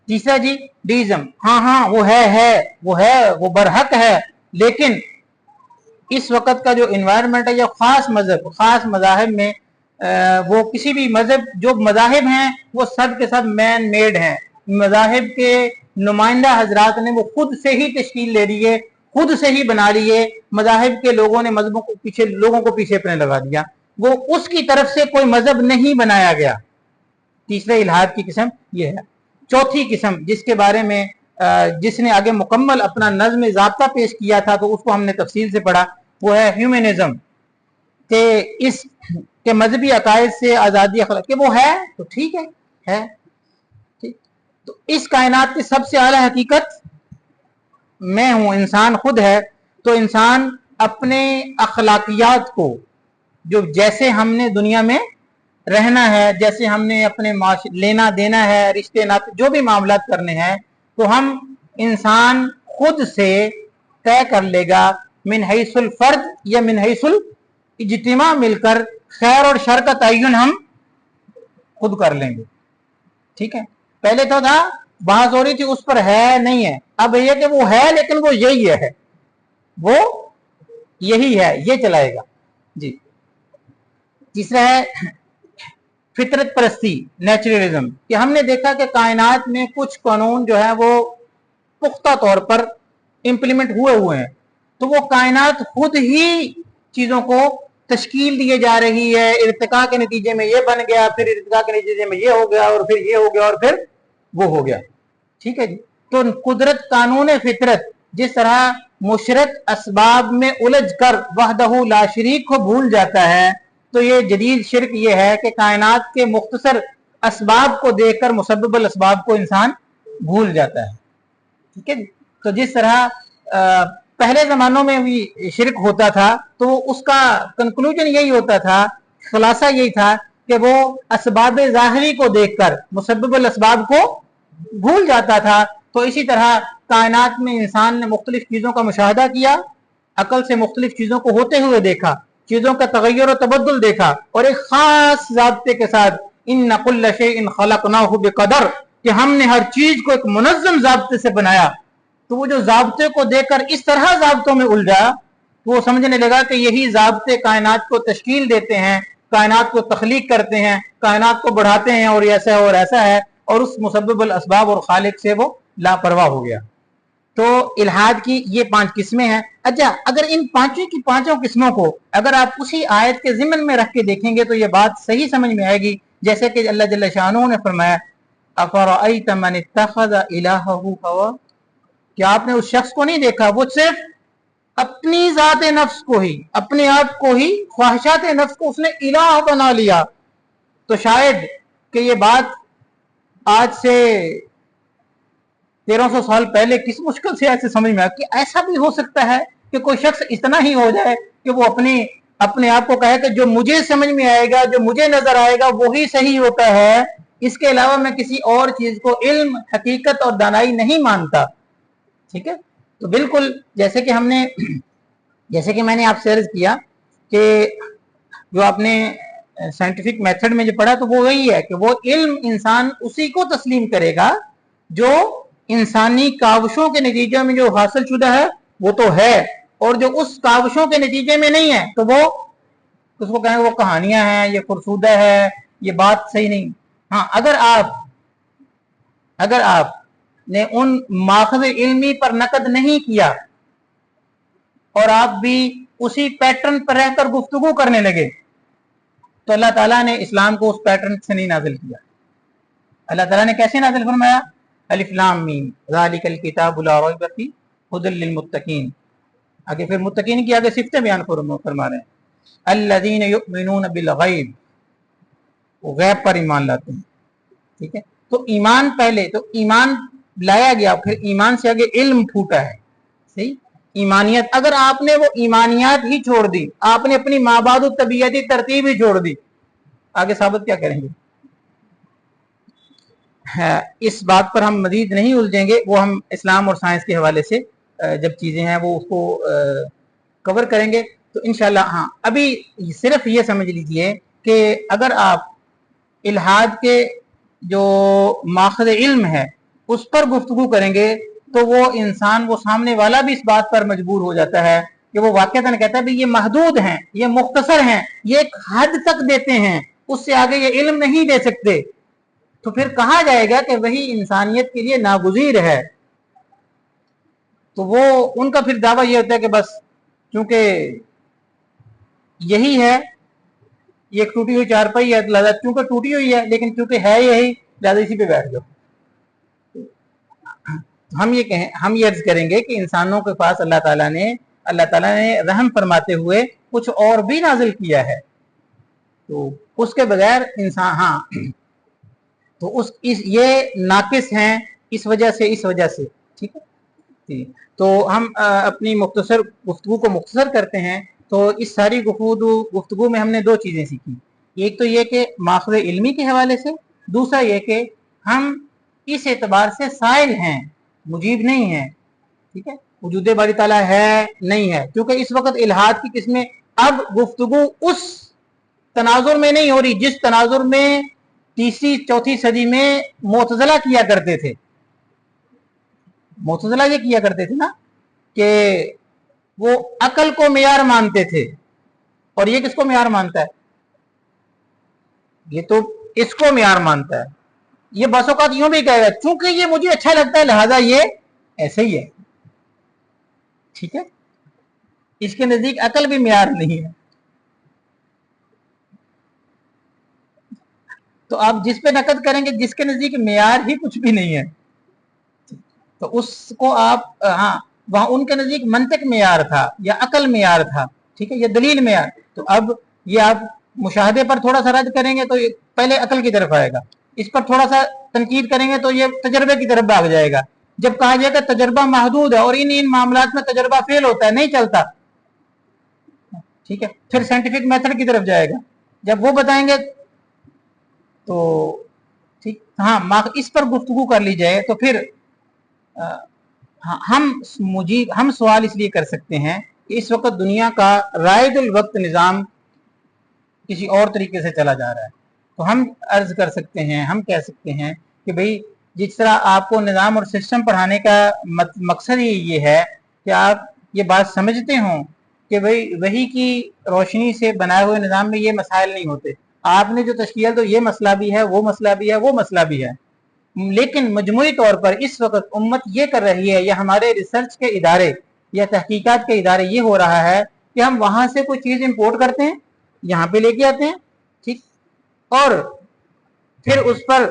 تیسرا جی ڈیزم، ہاں وہ ہے وہ برحق ہے، لیکن اس وقت کا جو انوائرمنٹ ہے یا خاص مذہب، خاص مذاہب میں وہ کسی بھی مذہب، جو مذاہب ہیں وہ سب کے سب مین میڈ ہیں، مذاہب کے نمائندہ حضرات نے وہ خود سے ہی تشکیل لے لیے، خود سے ہی بنا لیے، مذاہب کے لوگوں نے مذہبوں کو پیچھے، لوگوں کو پیچھے اپنے لگا دیا، وہ اس کی طرف سے کوئی مذہب نہیں بنایا گیا۔ تیسرے الہاد کی قسم یہ ہے۔ چوتھی قسم جس کے بارے میں جس نے آگے مکمل اپنا نظم ضابطہ پیش کیا تھا تو اس کو ہم نے تفصیل سے پڑھا، وہ ہے ہیومنزم، کہ اس کے مذہبی عقائد سے آزادی اخلاق، کہ وہ ہے تو ٹھیک ہے ٹھیک، تو اس کائنات کی سب سے اعلیٰ حقیقت میں ہوں، انسان خود ہے، تو انسان اپنے اخلاقیات کو، جو جیسے ہم نے دنیا میں رہنا ہے، جیسے ہم نے اپنے لینا دینا ہے، رشتے ناطے جو بھی معاملات کرنے ہیں، تو ہم انسان خود سے طے کر لے گا، من حیث الفرد یا من حیث الاجتماع، مل کر خیر اور شر کا تعین ہم خود کر لیں گے، ٹھیک ہے؟ پہلے تو تھا بحث ہو رہی تھی اس پر ہے نہیں ہے، اب یہ کہ وہ ہے لیکن وہ یہی ہے، وہ یہی ہے، یہ چلائے گا جی۔ تیسرا ہے فطرت پرستی، نیچرلزم، کہ ہم نے دیکھا کہ کائنات میں کچھ قانون جو ہے وہ پختہ طور پر امپلیمنٹ ہوئے ہیں، تو وہ کائنات خود ہی چیزوں کو تشکیل دیے جا رہی ہے، ارتقاء کے نتیجے میں یہ بن گیا، پھر ارتقاء کے نتیجے میں یہ ہو گیا، اور پھر یہ ہو گیا، اور پھر وہ ہو گیا، ٹھیک ہے جی۔ تو قدرت، قانون فطرت جس طرح مشرک اسباب میں الجھ کر وحدہ لا شریک کو بھول جاتا ہے، تو یہ جدید شرک یہ ہے کہ کائنات کے مختصر اسباب کو دیکھ کر مسبب الاسباب کو انسان بھول جاتا ہے، ٹھیک ہے جی۔ تو جس طرح پہلے زمانوں میں بھی شرک ہوتا تھا تو اس کا کنکلوژن یہی ہوتا تھا، خلاصہ یہی تھا کہ وہ اسباب ظاہری کو دیکھ کر مسبب الاسباب کو بھول جاتا تھا۔ تو اسی طرح کائنات میں انسان نے مختلف چیزوں کا مشاہدہ کیا، عقل سے مختلف چیزوں کو ہوتے ہوئے دیکھا، چیزوں کا تغیر و تبدل دیکھا، اور ایک خاص ضابطے کے ساتھ ان کل شیء خلقناہ بقدر، کہ ہم نے ہر چیز کو ایک منظم ضابطے سے بنایا۔ تو وہ جو ضابطے کو دیکھ کر اس طرح ضابطوں میں الجھا تو وہ سمجھنے لگا کہ یہی ضابطے کائنات کو تشکیل دیتے ہیں، कायनात को तख्लीक करते हैं, कायनात को बढ़ाते हैं और ऐसा है और ऐसा है, और उस मुसब्बिबुल असबाब और खालिक से वो लापरवाह हो गया। तो इल्हाद की ये 5 किस्में हैं। अच्छा, अगर इन पांचों की पांचों किस्मों को अगर आप उसी आयत के ज़िम्न में रख के देखेंगे तो ये बात सही समझ में आएगी। जैसे कि अल्लाह जल्ल शानहू ने फरमाया, अफरअयत मन इत्तखज़ इलाहहु हवा, क्या आपने उस शख्स को नहीं देखा, वो सिर्फ अपनी जात नफ्स को ही, अपने आप को ही, ख्वाहिशात नफ्स को उसने इलाह बना लिया। तो शायद कि ये बात आज से 1300 साल पहले किस मुश्किल से ऐसे समझ में आया कि ऐसा भी हो सकता है कि कोई शख्स इतना ही हो जाए कि वो अपने आप को कहे कि जो मुझे समझ में आएगा, जो मुझे नजर आएगा वही सही होता है, इसके अलावा मैं किसी और चीज को इल्म, हकीकत और दानाई नहीं मानता। ठीक है, तो बिल्कुल जैसे कि मैंने आपसे अर्ज किया कि जो आपने साइंटिफिक मेथड में जो पढ़ा तो वो वही है कि वो इल्म इंसान उसी को तस्लीम करेगा जो इंसानी काविशों के नतीजे में जो हासिल शुदा है वो तो है, और जो उस काविशों के नतीजे में नहीं है तो वो उसको कहेंगे वो कहानियां हैं, ये फरसूदा है, ये बात सही नहीं। हाँ, अगर आप ने उन माखज़ इल्मी पर नकद नहीं किया और आप भी उसी पैटर्न पर रहकर गुफ्तगू करने लगे तो अल्लाह ताला ने इस्लाम को उस पैटर्न से नहीं नाजिल किया। अल्लाह ताला ने कैसे नाजिल फरमाया, अलिफ लाम मीम ज़ालिकल किताबु ला रैब फीह हुदल लिल मुत्तकीन। आगे फिर मुत्तकीन की आगे सिफ़तें बयान फरमा रहे हैं, अल्लज़ीना युमिनून बिल गैब, वो गैब पर ईमान लाते हैं। ठीक है, तो ईमान पहले तो ईमान लाया गया, फिर ईमान से आगे इल्म फूटा है। सही, ईमानियत, अगर आपने वो ईमानियात ही छोड़ दी, आपने अपनी माबादु तबीयती तरतीब ही छोड़ दी, आगे साबित क्या करेंगे? है, इस बात पर हम मजीद नहीं उलझेंगे, वो हम इस्लाम और साइंस के हवाले से जब चीजें हैं वो उसको कवर करेंगे तो इंशाल्लाह। हाँ, अभी सिर्फ ये समझ लीजिए कि अगर आप इल्हाद के जो माखज़ इल्म है उस पर गुफ्तगू करेंगे तो वो इंसान, वो सामने वाला भी इस बात पर मजबूर हो जाता है कि वो वाक़तन कहता है भाई ये महदूद हैं, ये मुख्तसर हैं, ये एक हद तक देते हैं, उससे आगे ये इल्म नहीं दे सकते। तो फिर कहा जाएगा कि वही इंसानियत के लिए नागुज़ीर है। तो वो उनका फिर दावा ये होता है कि बस क्योंकि यही है, ये एक टूटी हुई चारपाई है, लिहाजा क्योंकि टूटी हुई है लेकिन क्योंकि है यही, लिहाजा इसी पे बैठ जाओ। हम ये अर्ज करेंगे कि इंसानों के पास अल्लाह ताला ने रहम फरमाते हुए कुछ और भी नाजिल किया है, तो उसके बगैर इंसान, हाँ, तो ये नाकिस हैं इस वजह से। ठीक है, तो हम अपनी मुख्तसर गुफ्तगू को मुख्तसर करते हैं। तो इस सारी गुफ्तगू में हमने 2 चीजें सीखी, एक तो ये कि माखज़ इल्मी के हवाले से, दूसरा ये कि हम इस एतबार से साइल हैं, मुजीब नहीं है। ठीक है, वजूद बारी ताला है नहीं है, क्योंकि इस वक्त इल्हाद की किस्में, अब गुफ्तगू उस तनाजुर में नहीं हो रही जिस तनाजुर में 3री-4थी सदी में मुअतज़िला किया करते थे। मुअतज़िला ये किया करते थे ना कि वो अकल को मेयार मानते थे, और ये किसको मेयार मानता है? ये तो इसको मेयार मानता है। ये बस औकात यूं भी कहेगा चूंकि ये मुझे अच्छा लगता है लिहाजा ये ऐसे ही है। ठीक है, इसके नजदीक अकल भी मेयार नहीं है। तो आप जिस पे नकद करेंगे जिसके नजदीक मेयार ही कुछ भी नहीं है, तो उसको आप, हाँ, वहां उनके नजदीक मंतिक मेयार था या अकल मेयार था। ठीक है, या दलील मेयार। तो अब ये आप मुशाहदे पर थोड़ा सा रद्द करेंगे तो ये पहले अकल की तरफ आएगा, इस पर थोड़ा सा तनकीद करेंगे तो ये तजर्बे की तरफ भाग जाएगा। जब कहा जाएगा तजर्बा महदूद है और इन मामलात में तजर्बा फेल होता है, नहीं चलता, ठीक है, फिर साइंटिफिक मेथड की तरफ जाएगा। जब वो बताएंगे तो ठीक, हाँ, इस पर गुफ्तगू कर ली जाए तो फिर हम सवाल इसलिए कर सकते हैं कि इस वक्त दुनिया का राइदुल वक्त निज़ाम किसी और तरीके से चला जा रहा है। तो हम अर्ज कर सकते हैं, हम कह सकते हैं कि भाई जिस तरह आपको निज़ाम और सिस्टम पढ़ाने का मकसद ही ये है कि आप ये बात समझते हों कि भाई वही की रोशनी से बनाए हुए निज़ाम में ये मसाइल नहीं होते, आपने जो तश्कील तो ये मसला भी है, वो मसला भी है, वो मसला भी है। लेकिन मजमूई तौर पर इस वक्त उम्मत ये कर रही है, या हमारे रिसर्च के इदारे या तहकीकात के इदारे, ये हो रहा है कि हम वहां से कोई चीज इंपोर्ट करते हैं, यहाँ पे लेके आते हैं, ठीक, और फिर उस पर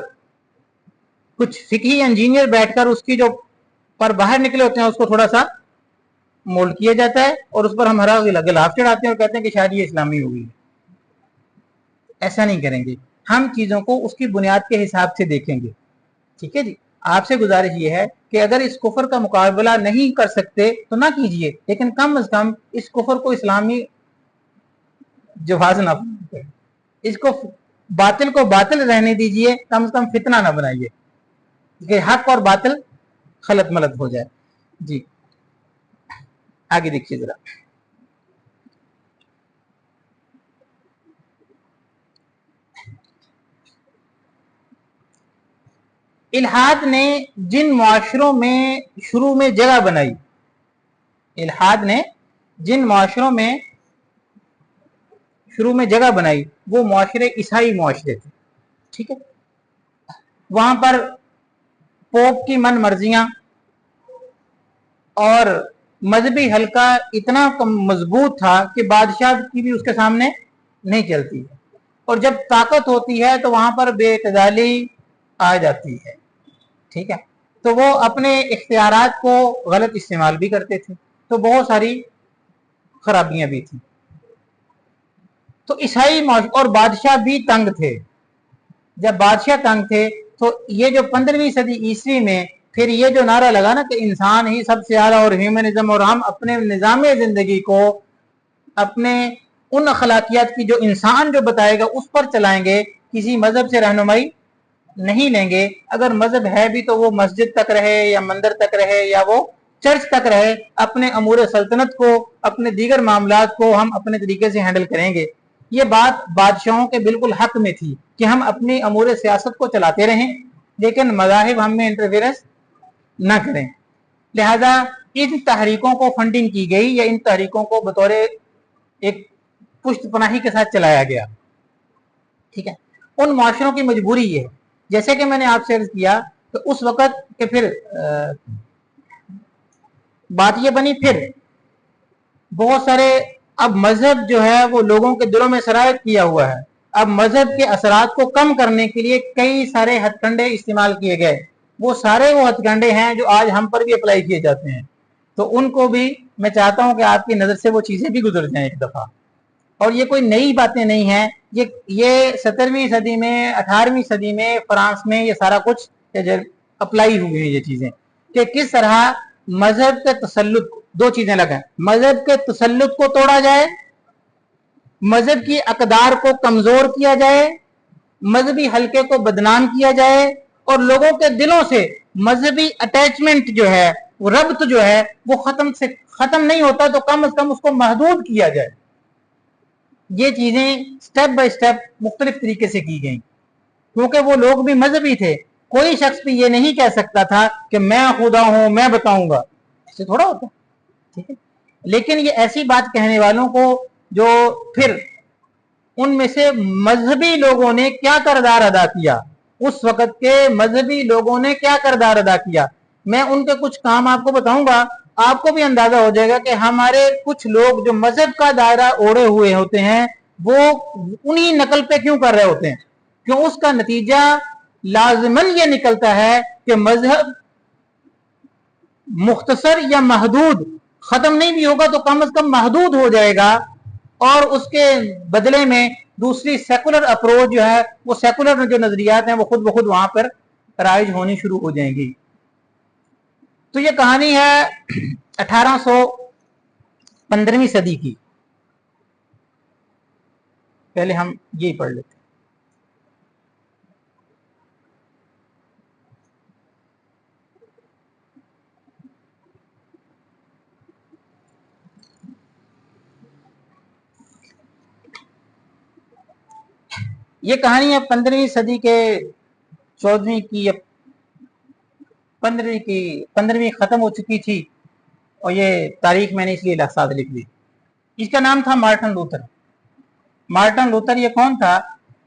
कुछ फिकी इंजीनियर बैठकर उसकी जो पर बाहर निकले होते हैं उसको थोड़ा सा मोल्ड किया जाता है, और उस पर हम हरा गिलाफ चढ़ाते हैं और कहते हैं कि शायद ये इस्लामी होगी। ऐसा नहीं करेंगे, हम चीजों को उसकी बुनियाद के हिसाब से देखेंगे। ठीक है जी, आपसे गुजारिश ये है कि अगर इस कुफर का मुकाबला नहीं कर सकते तो ना कीजिए, लेकिन कम से कम इस कुफर को इस्लामी जवाज ना, इसको बातिल को बातिल रहने दीजिए, कम से कम फितना ना बनाइए कि हक और बातिल खलत मलत हो जाए। जी आगे देखिए जरा। इल्हाद ने जिन मुआशरों में शुरू में जगह बनाई, इल्हाद ने जिन मुआशरों में शुरू में जगह बनाई वो मुआशरे ईसाई मुआशरे थे। ठीक है, वहां पर पोप की मन मर्जियां और मजहबी हल्का इतना मजबूत था कि बादशाह की भी उसके सामने नहीं चलती है, और जब ताकत होती है तो वहां पर बेतदाली आ जाती है। ठीक है, तो वो अपने इख्तियारात को गलत इस्तेमाल भी करते थे, तो बहुत सारी खराबियां भी थी। तो ईसाई और बादशाह भी तंग थे। जब बादशाह तंग थे तो ये जो 15वीं सदी ईस्वी में फिर ये जो नारा लगा ना कि इंसान ही सबसे ज्यादा और ह्यूमनिज्म, और हम अपने निजाम जिंदगी को अपने उन अखलाकियात की जो इंसान जो बताएगा उस पर चलाएंगे, किसी मजहब से रहनुमाई नहीं लेंगे। अगर मजहब है भी तो वो मस्जिद तक रहे या मंदिर तक रहे या वो चर्च तक रहे, अपने अमूर सल्तनत को, अपने दीगर मामलात को हम अपने तरीके से हैंडल करेंगे। ये बात बादशाहों के बिल्कुल हक में थी कि हम अपनी अमूर सियासत को चलाते रहें, लेकिन मज़ाहिब हम में इंटरफेरेंस ना करें। लिहाजा इन तहरीकों को फंडिंग की गई, या इन तहरीकों को बतौर एक पुष्ट पनाही के साथ चलाया गया। ठीक है, उन माशरों की मजबूरी ये है, जैसे कि मैंने आपसे अर्ज किया तो उस वक्त के फिर बात ये बनी, फिर बहुत सारे अब मजहब जो है वो लोगों के दिलों में सरायत किया हुआ है। अब मजहब के असरात को कम करने के लिए कई सारे हथकंडे इस्तेमाल किए गए, वो सारे वो हथकंडे हैं जो आज हम पर भी अप्लाई किए जाते हैं। तो उनको भी मैं चाहता हूं कि आपकी नजर से वो चीजें भी गुजर जाएं एक दफा। और ये कोई नई बातें नहीं है, ये 17वीं सदी में 18वीं सदी में फ्रांस में ये सारा कुछ अप्लाई हुए हैं ये चीजें, कि किस तरह मजहब के तसल्लुत, दो चीजें अलग हैं, मजहब के तसल्लुत को तोड़ा जाए, मजहब की अकदार को कमजोर किया जाए, मजहबी हल्के को बदनाम किया जाए, और लोगों के दिलों से मजहबी अटैचमेंट जो है, वो रब्त जो है वो खत्म नहीं होता तो कम से कम उसको महदूद किया जाए। ये चीजें स्टेप बाय स्टेप मुख्तलिफ तरीके से की गई, क्योंकि वो लोग भी मजहबी थे। कोई शख्स भी ये नहीं कह सकता था कि मैं खुदा हूं, मैं बताऊंगा, ऐसे थोड़ा होता। ठीक है, लेकिन ये ऐसी बात कहने वालों को जो फिर उनमें से मजहबी लोगों ने क्या किरदार अदा किया, उस वक्त के मजहबी लोगों ने क्या किरदार अदा किया, मैं उनके कुछ काम आपको बताऊंगा, आपको भी अंदाजा हो जाएगा कि हमारे कुछ लोग जो मजहब का दायरा ओढ़े हुए होते हैं वो उन्हीं नकल पे क्यों कर रहे होते हैं, क्यों उसका नतीजा लाजमन ये निकलता है कि मजहब मुख्तसर या महदूद खत्म नहीं भी होगा तो कम से कम महदूद हो जाएगा, और उसके बदले में दूसरी सेकुलर अप्रोच जो है, वो सेकुलर जो नजरियात हैं वो खुद ब खुद वहां पर राइज होनी शुरू हो जाएंगी। तो ये कहानी है 1815वीं सदी की। पहले हम यही पढ़ लेते हैं। ये कहानी है 15वीं सदी के 14वीं की या 15वीं की, 15वीं खत्म हो चुकी थी, और ये तारीख मैंने इसलिए साथ लिख दी। इसका नाम था मार्टिन लूथर। मार्टिन लूथर ये कौन था?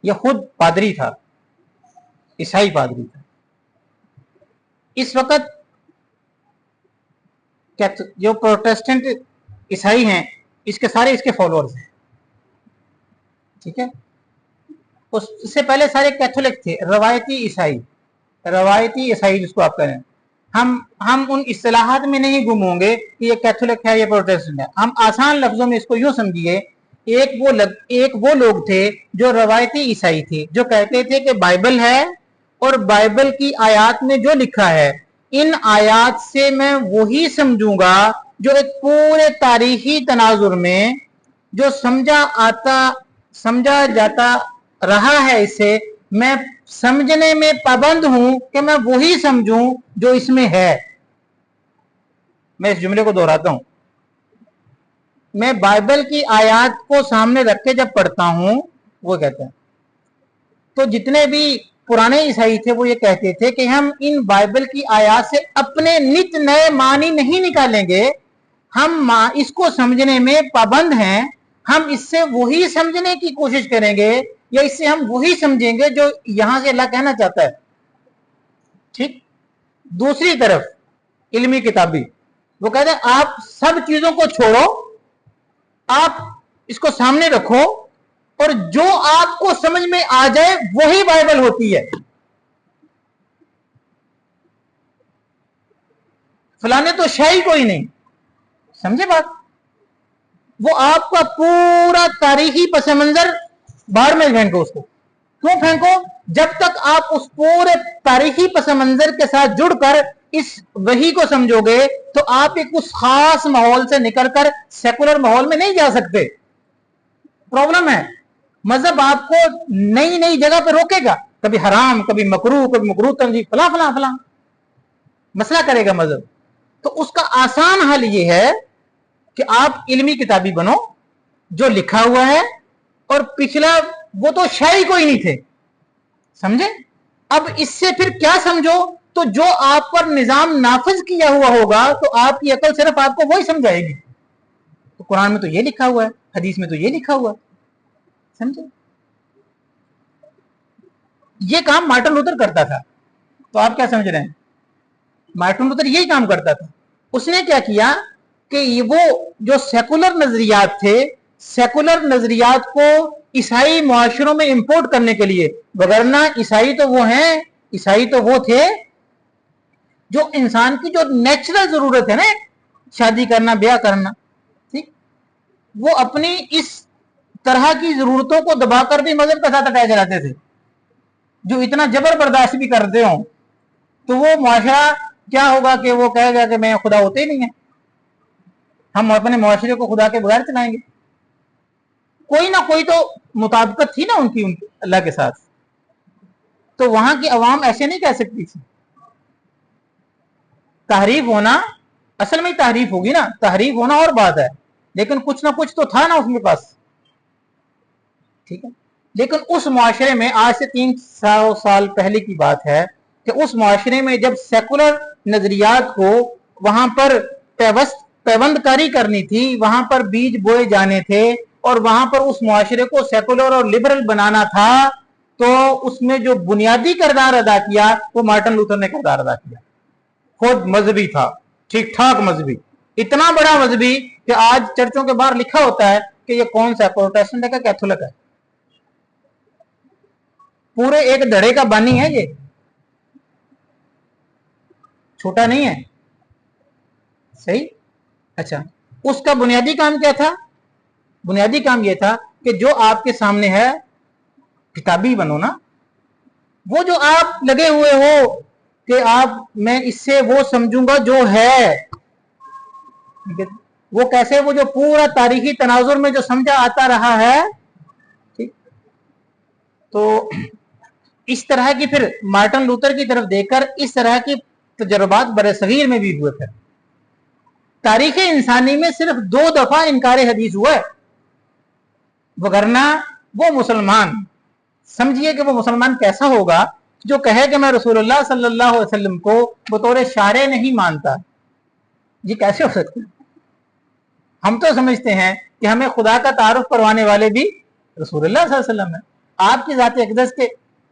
ये खुद पादरी था, ईसाई पादरी था। इस वक्त जो प्रोटेस्टेंट ईसाई हैं इसके सारे इसके फॉलोअर्स हैं, ठीक है। उससे पहले सारे कैथोलिक थे, रवायती ईसाई जिसको आप कह रहे हैं। हम उन इस्तिलाहात में नहीं गुम होंगे कि ये कैथोलिक है, ये प्रोटेस्टेंट है। हम आसान लफ्जों में इसको यूं समझिए, एक वो लोग थे जो रवायती ईसाई थे, जो कहते थे कि बाइबल है और बाइबल की आयत में जो लिखा है, इन आयत से मैं वही समझूंगा जो एक पूरे तारीखी तनाजुर में जो समझा जाता रहा है, इसे मैं समझने में पाबंद हूं कि मैं वही समझूं जो इसमें है। मैं इस जुमले को दोहराता हूं, मैं बाइबल की आयत को सामने रख के जब पढ़ता हूं, वो कहते हैं, तो जितने भी पुराने ईसाई थे वो ये कहते थे कि हम इन बाइबल की आयत से अपने नित नए मानी नहीं निकालेंगे, हम इसको समझने में पाबंद हैं, हम इससे वही समझने की कोशिश करेंगे या इससे हम वही समझेंगे जो यहां से अल्लाह कहना चाहता है, ठीक। दूसरी तरफ इल्मी किताबी वो कहते हैं आप सब चीजों को छोड़ो, आप इसको सामने रखो और जो आपको समझ में आ जाए वही बाइबल होती है। फलाने तो शाही कोई नहीं, समझे बात? वो आपका पूरा तारीखी पस मंजर बाहर में फेंको, उसको क्यों फेंको? जब तक आप उस पूरे तारीखी पस मंजर के साथ जुड़कर इस वही को समझोगे तो आप एक उस खास माहौल से निकलकर सेकुलर माहौल में नहीं जा सकते। प्रॉब्लम है, मजहब आपको नई नई जगह पे रोकेगा, कभी हराम, कभी मकरूह तंजीह, फला फला फला मसला करेगा मजहब। तो उसका आसान हल ये है कि आप इल्मी किताबी बनो, जो लिखा हुआ है, और पिछला वो तो शाही कोई नहीं थे, समझे? अब इससे फिर क्या समझो? तो जो आप पर निजाम नाफिज किया हुआ होगा तो आपकी अकल सिर्फ आपको वही समझाएगी। तो कुरान में तो ये लिखा हुआ है, हदीस में तो ये लिखा हुआ है, समझे? ये काम मार्टिन लूथर करता था। तो आप क्या समझ रहे हैं? मार्टिन लूथर यही काम करता था। उसने क्या किया कि वो जो सेकुलर नजरियात थे, सेकुलर नजरियात को ईसाई मुआशरों में इंपोर्ट करने के लिए, वगरना ईसाई तो वो थे जो इंसान की जो नेचुरल जरूरत है ना, शादी करना, ब्याह करना, ठीक, वो अपनी इस तरह की जरूरतों को दबाकर भी मजहब के साथ अटैच रहते थे। जो इतना जबर बर्दाश्त भी करते हो तो वो मुआशरा क्या होगा कि वो कहेगा कि मैं खुदा होते ही नहीं है, हम अपने मुआशरे को खुदा के बगैर चलाएंगे। कोई ना कोई तो मुताबिकत थी ना उनकी अल्लाह के साथ। तो वहां की अवाम ऐसे नहीं कह सकती थी। तहरीफ होना, असल में तहरीफ होगी ना, तहरीफ होना और बात है, लेकिन कुछ ना कुछ तो था ना उसके पास, ठीक है। लेकिन उस मुआशरे में, आज से 300 साल पहले की बात है कि उस मुआशरे में जब सेकुलर नजरियात को वहां पर पैबंदकारी करनी थी, वहां पर बीज बोए जाने थे और वहां पर उस मुआशरे को सेकुलर और लिबरल बनाना था, तो उसमें जो बुनियादी किरदार अदा किया वो मार्टिन लूथर ने किरदार अदा किया। खुद मजहबी था, ठीक ठाक मजहबी, इतना बड़ा मजहबी कि आज चर्चों के बाहर लिखा होता है कि ये कौन सा प्रोटेस्टेंट है, कैथोलिक है। पूरे एक धड़े का बानी है ये, छोटा नहीं है, सही। अच्छा, उसका बुनियादी काम क्या था? बुनियादी काम यह था कि जो आपके सामने है, किताबी बनो ना। वो जो आप लगे हुए हो कि मैं इससे वो समझूंगा जो है, वो कैसे? वो जो पूरा तारीखी तनाजुर में जो समझा आता रहा है, ठीक। तो इस तरह की फिर मार्टिन लूथर की तरफ देखकर इस तरह की तजर्बात बरसगीर में भी हुए। फिर तारीख इंसानी में सिर्फ 2 दफा इनकार हदीस हुआ है, वगरना वो मुसलमान, समझिए कि वो मुसलमान कैसा होगा जो कहे कि मैं रसूलुल्लाह सल्लल्लाहु अलैहि वसल्लम को बतौर शारे नहीं मानता। ये कैसे हो सकता है? हम तो समझते हैं کہ हमें खुदा का तारुफ करवाने वाले भी रसूलुल्लाह सल्लल्लाहु अलैहि वसल्लम है। आपकी ज़ात अक़दस के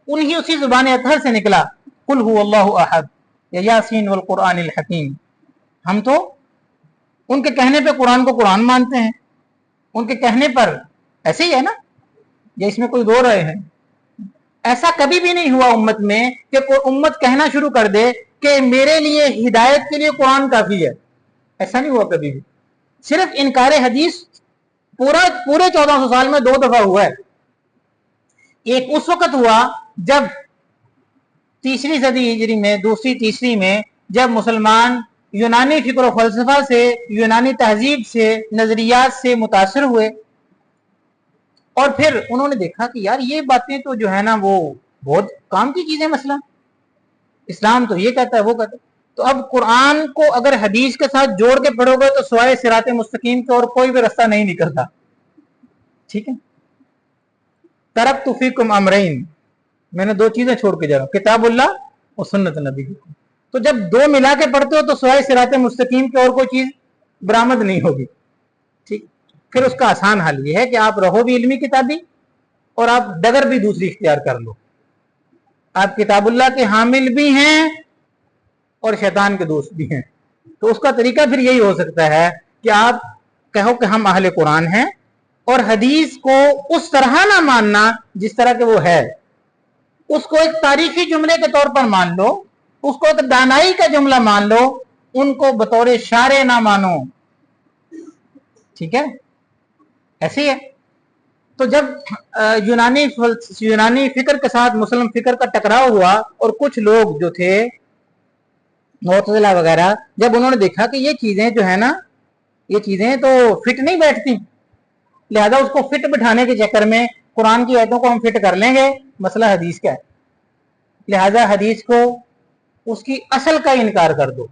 उन्हीं उसी ज़ुबान अतहर से निकला कुल हुवल्लाहु अहद या यासीन वल कुरआनिल हकीम। हम तो उनके कहने पे कुरान को कुरान मानते हैं, उनके कहने पर ऐसे ही है ना, या इसमें कोई दो राय है? ऐसा कभी भी नहीं हुआ उम्मत में कि कोई उम्मत कहना शुरू कर दे कि मेरे लिए हिदायत के लिए कुरान काफी है। ऐसा नहीं हुआ कभी भी। सिर्फ इनकार हदीस पूरे 1400 साल में 2 दफा हुआ है। एक उस वक्त हुआ जब तीसरी सदी हिजरी में, दूसरी तीसरी में, जब मुसलमान यूनानी फिक्र और फलसफा से, यूनानी तहजीब से, नजरियात से मुतासर हुए और फिर उन्होंने देखा कि यार ये बातें तो जो है ना वो बहुत काम की चीजें, मसला इस्लाम तो ये कहता है वो कहता है। तो अब कुरान को अगर हदीस के साथ जोड़ के पढ़ोगे तो सिवाय सिराते मुस्तकीम के और कोई भी रास्ता नहीं निकलता। ठीक है, तरक्तु फीकुम अमरैन, मैंने 2 चीजें छोड़ के जा रहा हूं, किताबुल्लाह और सुन्नत नबी की। तो जब 2 मिला के पढ़ते हो तो सिवाय सिराते मुस्तकीम के और कोई चीज बरामद नहीं होगी। ठीक, फिर उसका आसान हल ये है कि आप रहो भी इल्मी किताबी और आप डगर भी दूसरी इख्तियार कर लो। आप किताबुल्लाह के हामिल भी हैं और शैतान के दोस्त भी हैं। तो उसका तरीका फिर यही हो सकता है कि आप कहो कि हम अहले कुरान हैं और हदीस को उस तरह ना मानना जिस तरह के वो है, उसको एक तारीखी जुमले के तौर पर मान लो, उसको एक दानाई का जुमला मान लो, उनको बतौर शारे ना मानो। ठीक है, ऐसे ही है। तो जब यूनानी फिक्र के साथ मुस्लिम फिक्र का टकराव हुआ और कुछ लोग जो थे मुअतज़िला वगैरह, जब उन्होंने देखा कि ये चीजें जो है ना, ये चीजें तो फिट नहीं बैठती, लिहाजा उसको फिट बिठाने के चक्कर में कुरान की आयतों को हम फिट कर लेंगे, मसला हदीस का है, लिहाजा हदीस को उसकी असल का इनकार कर दो,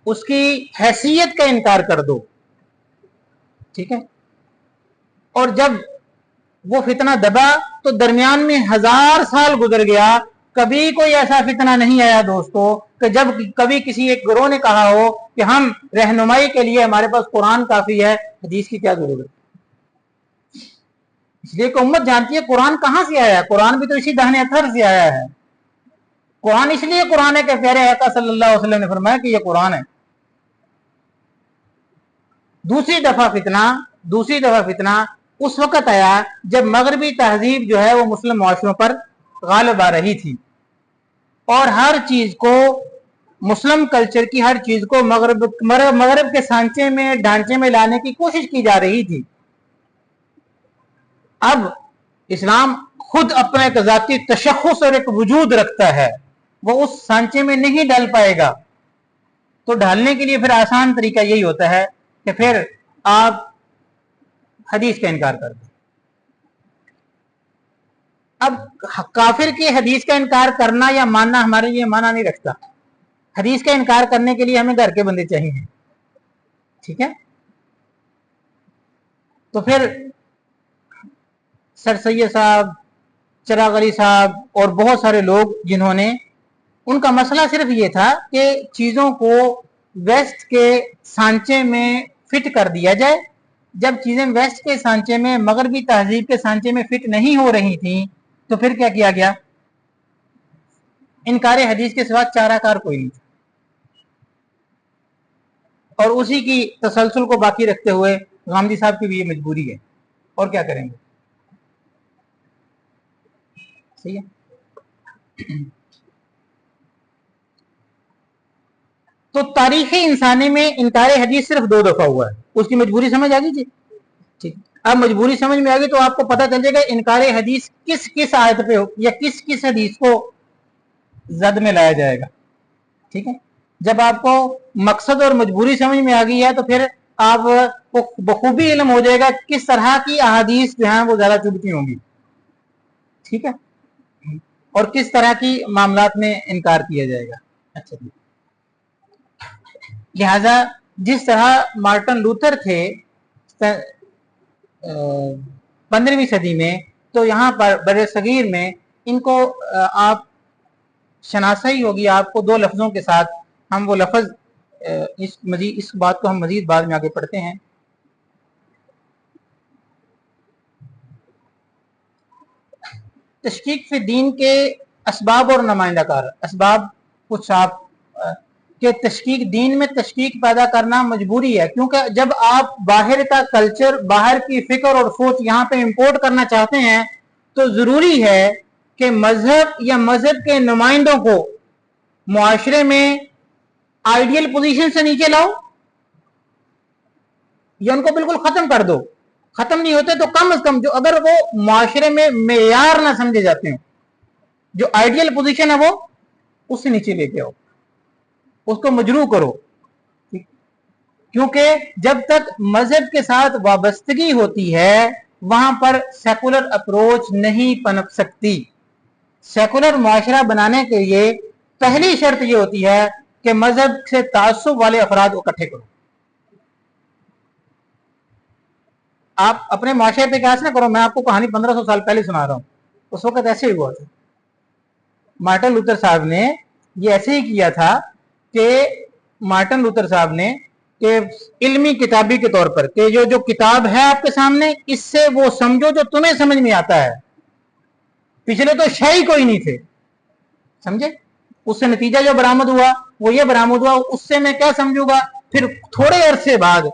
उसकी हैसियत का इनकार कर दो। ठीक है, और जब वो फितना दबा तो दरमियान में 1000 साल गुजर गया, कभी कोई ऐसा फितना नहीं आया दोस्तों कि जब कभी किसी एक गिरोह ने कहा हो कि हम रहनुमाई के लिए हमारे पास कुरान काफी है, हदीस की क्या जरूरत। इसलिए कि उम्मत जानती है कुरान कहां से आया है, कुरान भी तो इसी दाहिने अथर से आया है। कुरान इसलिए कुरान है कि प्यारे आका सल्लल्लाहु अलैहि वसल्लम ने फरमाया कि ये कुरान है। दूसरी दफा फितना उस वक्त आया जब मगरबी तहजीब जो है वो मुस्लिम मुआशरों पर गालिब आ रही थी और हर चीज को, मुस्लिम कल्चर की हर चीज को मगरब के सांचे में, ढांचे में लाने की कोशिश की जा रही थी। अब इस्लाम खुद अपना एक ज़ाती तशख़्ख़ुस और एक वजूद रखता है, वो उस सांचे में नहीं डाल पाएगा। तो ढालने के लिए फिर आसान तरीका यही होता है कि फिर आप हदीस का इनकार कर दें। अब काफिर की हदीस का इनकार करना या मानना हमारे लिए माना नहीं रखता। हदीस का इनकार करने के लिए हमें घर के बंदे चाहिए। ठीक है, तो फिर सर सैयद साहब, चिराग अली साहब और बहुत सारे लोग जिन्होंने, उनका मसला सिर्फ ये था कि चीजों को वेस्ट के सांचे में फिट कर दिया जाए। जब चीजें वेस्ट के सांचे में, मगरबी तहजीब के सांचे में फिट नहीं हो रही थी तो फिर क्या किया गया, इनकार हदीस के सिवा चाराकार कोई नहीं और उसी की तसलसल को बाकी रखते हुए गांधी साहब की भी ये मजबूरी है, और क्या करेंगे। सही है। तो तारीख इंसानी में इनकार हदीस सिर्फ 2 दफा हुआ है। उसकी मजबूरी समझ आ गई जी। ठीक, अब मजबूरी समझ में आ गई तो आपको पता चल जाएगा इनकार हदीस किस किस आयत पे हो या किस किस हदीस को जद में लाया जाएगा। ठीक है, जब आपको मकसद और मजबूरी समझ में आ गई है तो फिर आप बखूबी इल्म हो जाएगा किस तरह की अहादीस जो है वो ज्यादा चुभती होंगी। ठीक है, और किस तरह की मामलात में इनकार किया जाएगा। अच्छा, लिहाजा जिस तरह मार्टिन लूथर थे 15वीं सदी में, तो यहाँ पर बड़े सगीर में इनको आप शनासाई होगी आपको 2 लफ्जों के साथ। हम वो लफ्ज इस बात को हम मजीद बाद में आगे पढ़ते हैं। तशकीक फी दीन के असबाब और नुमाइंदा कार, असबाब कुछ आप कि तशकीक दीन में तशकीक पैदा करना मजबूरी है, क्योंकि जब आप बाहर का कल्चर, बाहर की फिक्र और सोच यहाँ पे इंपोर्ट करना चाहते हैं तो जरूरी है कि मजहब या मजहब के नुमाइंदों को मुआशरे में आइडियल पोजीशन से नीचे लाओ या उनको बिल्कुल खत्म कर दो। खत्म नहीं होते तो कम से कम जो अगर वो मुआशरे में मेयार ना समझे जाते हैं, जो आइडियल पोजीशन है वो उससे नीचे लेके आओ, उसको मजरू करो। क्योंकि जब तक मजहब के साथ वाबस्तगी होती है वहां पर सेकुलर अप्रोच नहीं पनप सकती। सेकुलर मुआशरा बनाने के लिए पहली शर्त यह होती है कि मजहब से तासुब वाले अफराद इकट्ठे करो। आप अपने मुआशरे पे कयास ना करो। मैं आपको कहानी 1500 साल पहले सुना रहा हूं, उस वक्त ऐसे ही हुआ था। मार्टिन लूथर साहब ने ये ऐसे ही किया था कि मार्टिन लूथर साहब ने कि इल्मी किताबी के तौर पर कि जो किताब है आपके सामने, इससे वो समझो जो तुम्हें समझ में आता है। पिछले तो शाही कोई नहीं थे, समझे। उससे नतीजा जो बरामद हुआ वो ये बरामद हुआ, उससे मैं क्या समझूंगा। फिर थोड़े अरसे बाद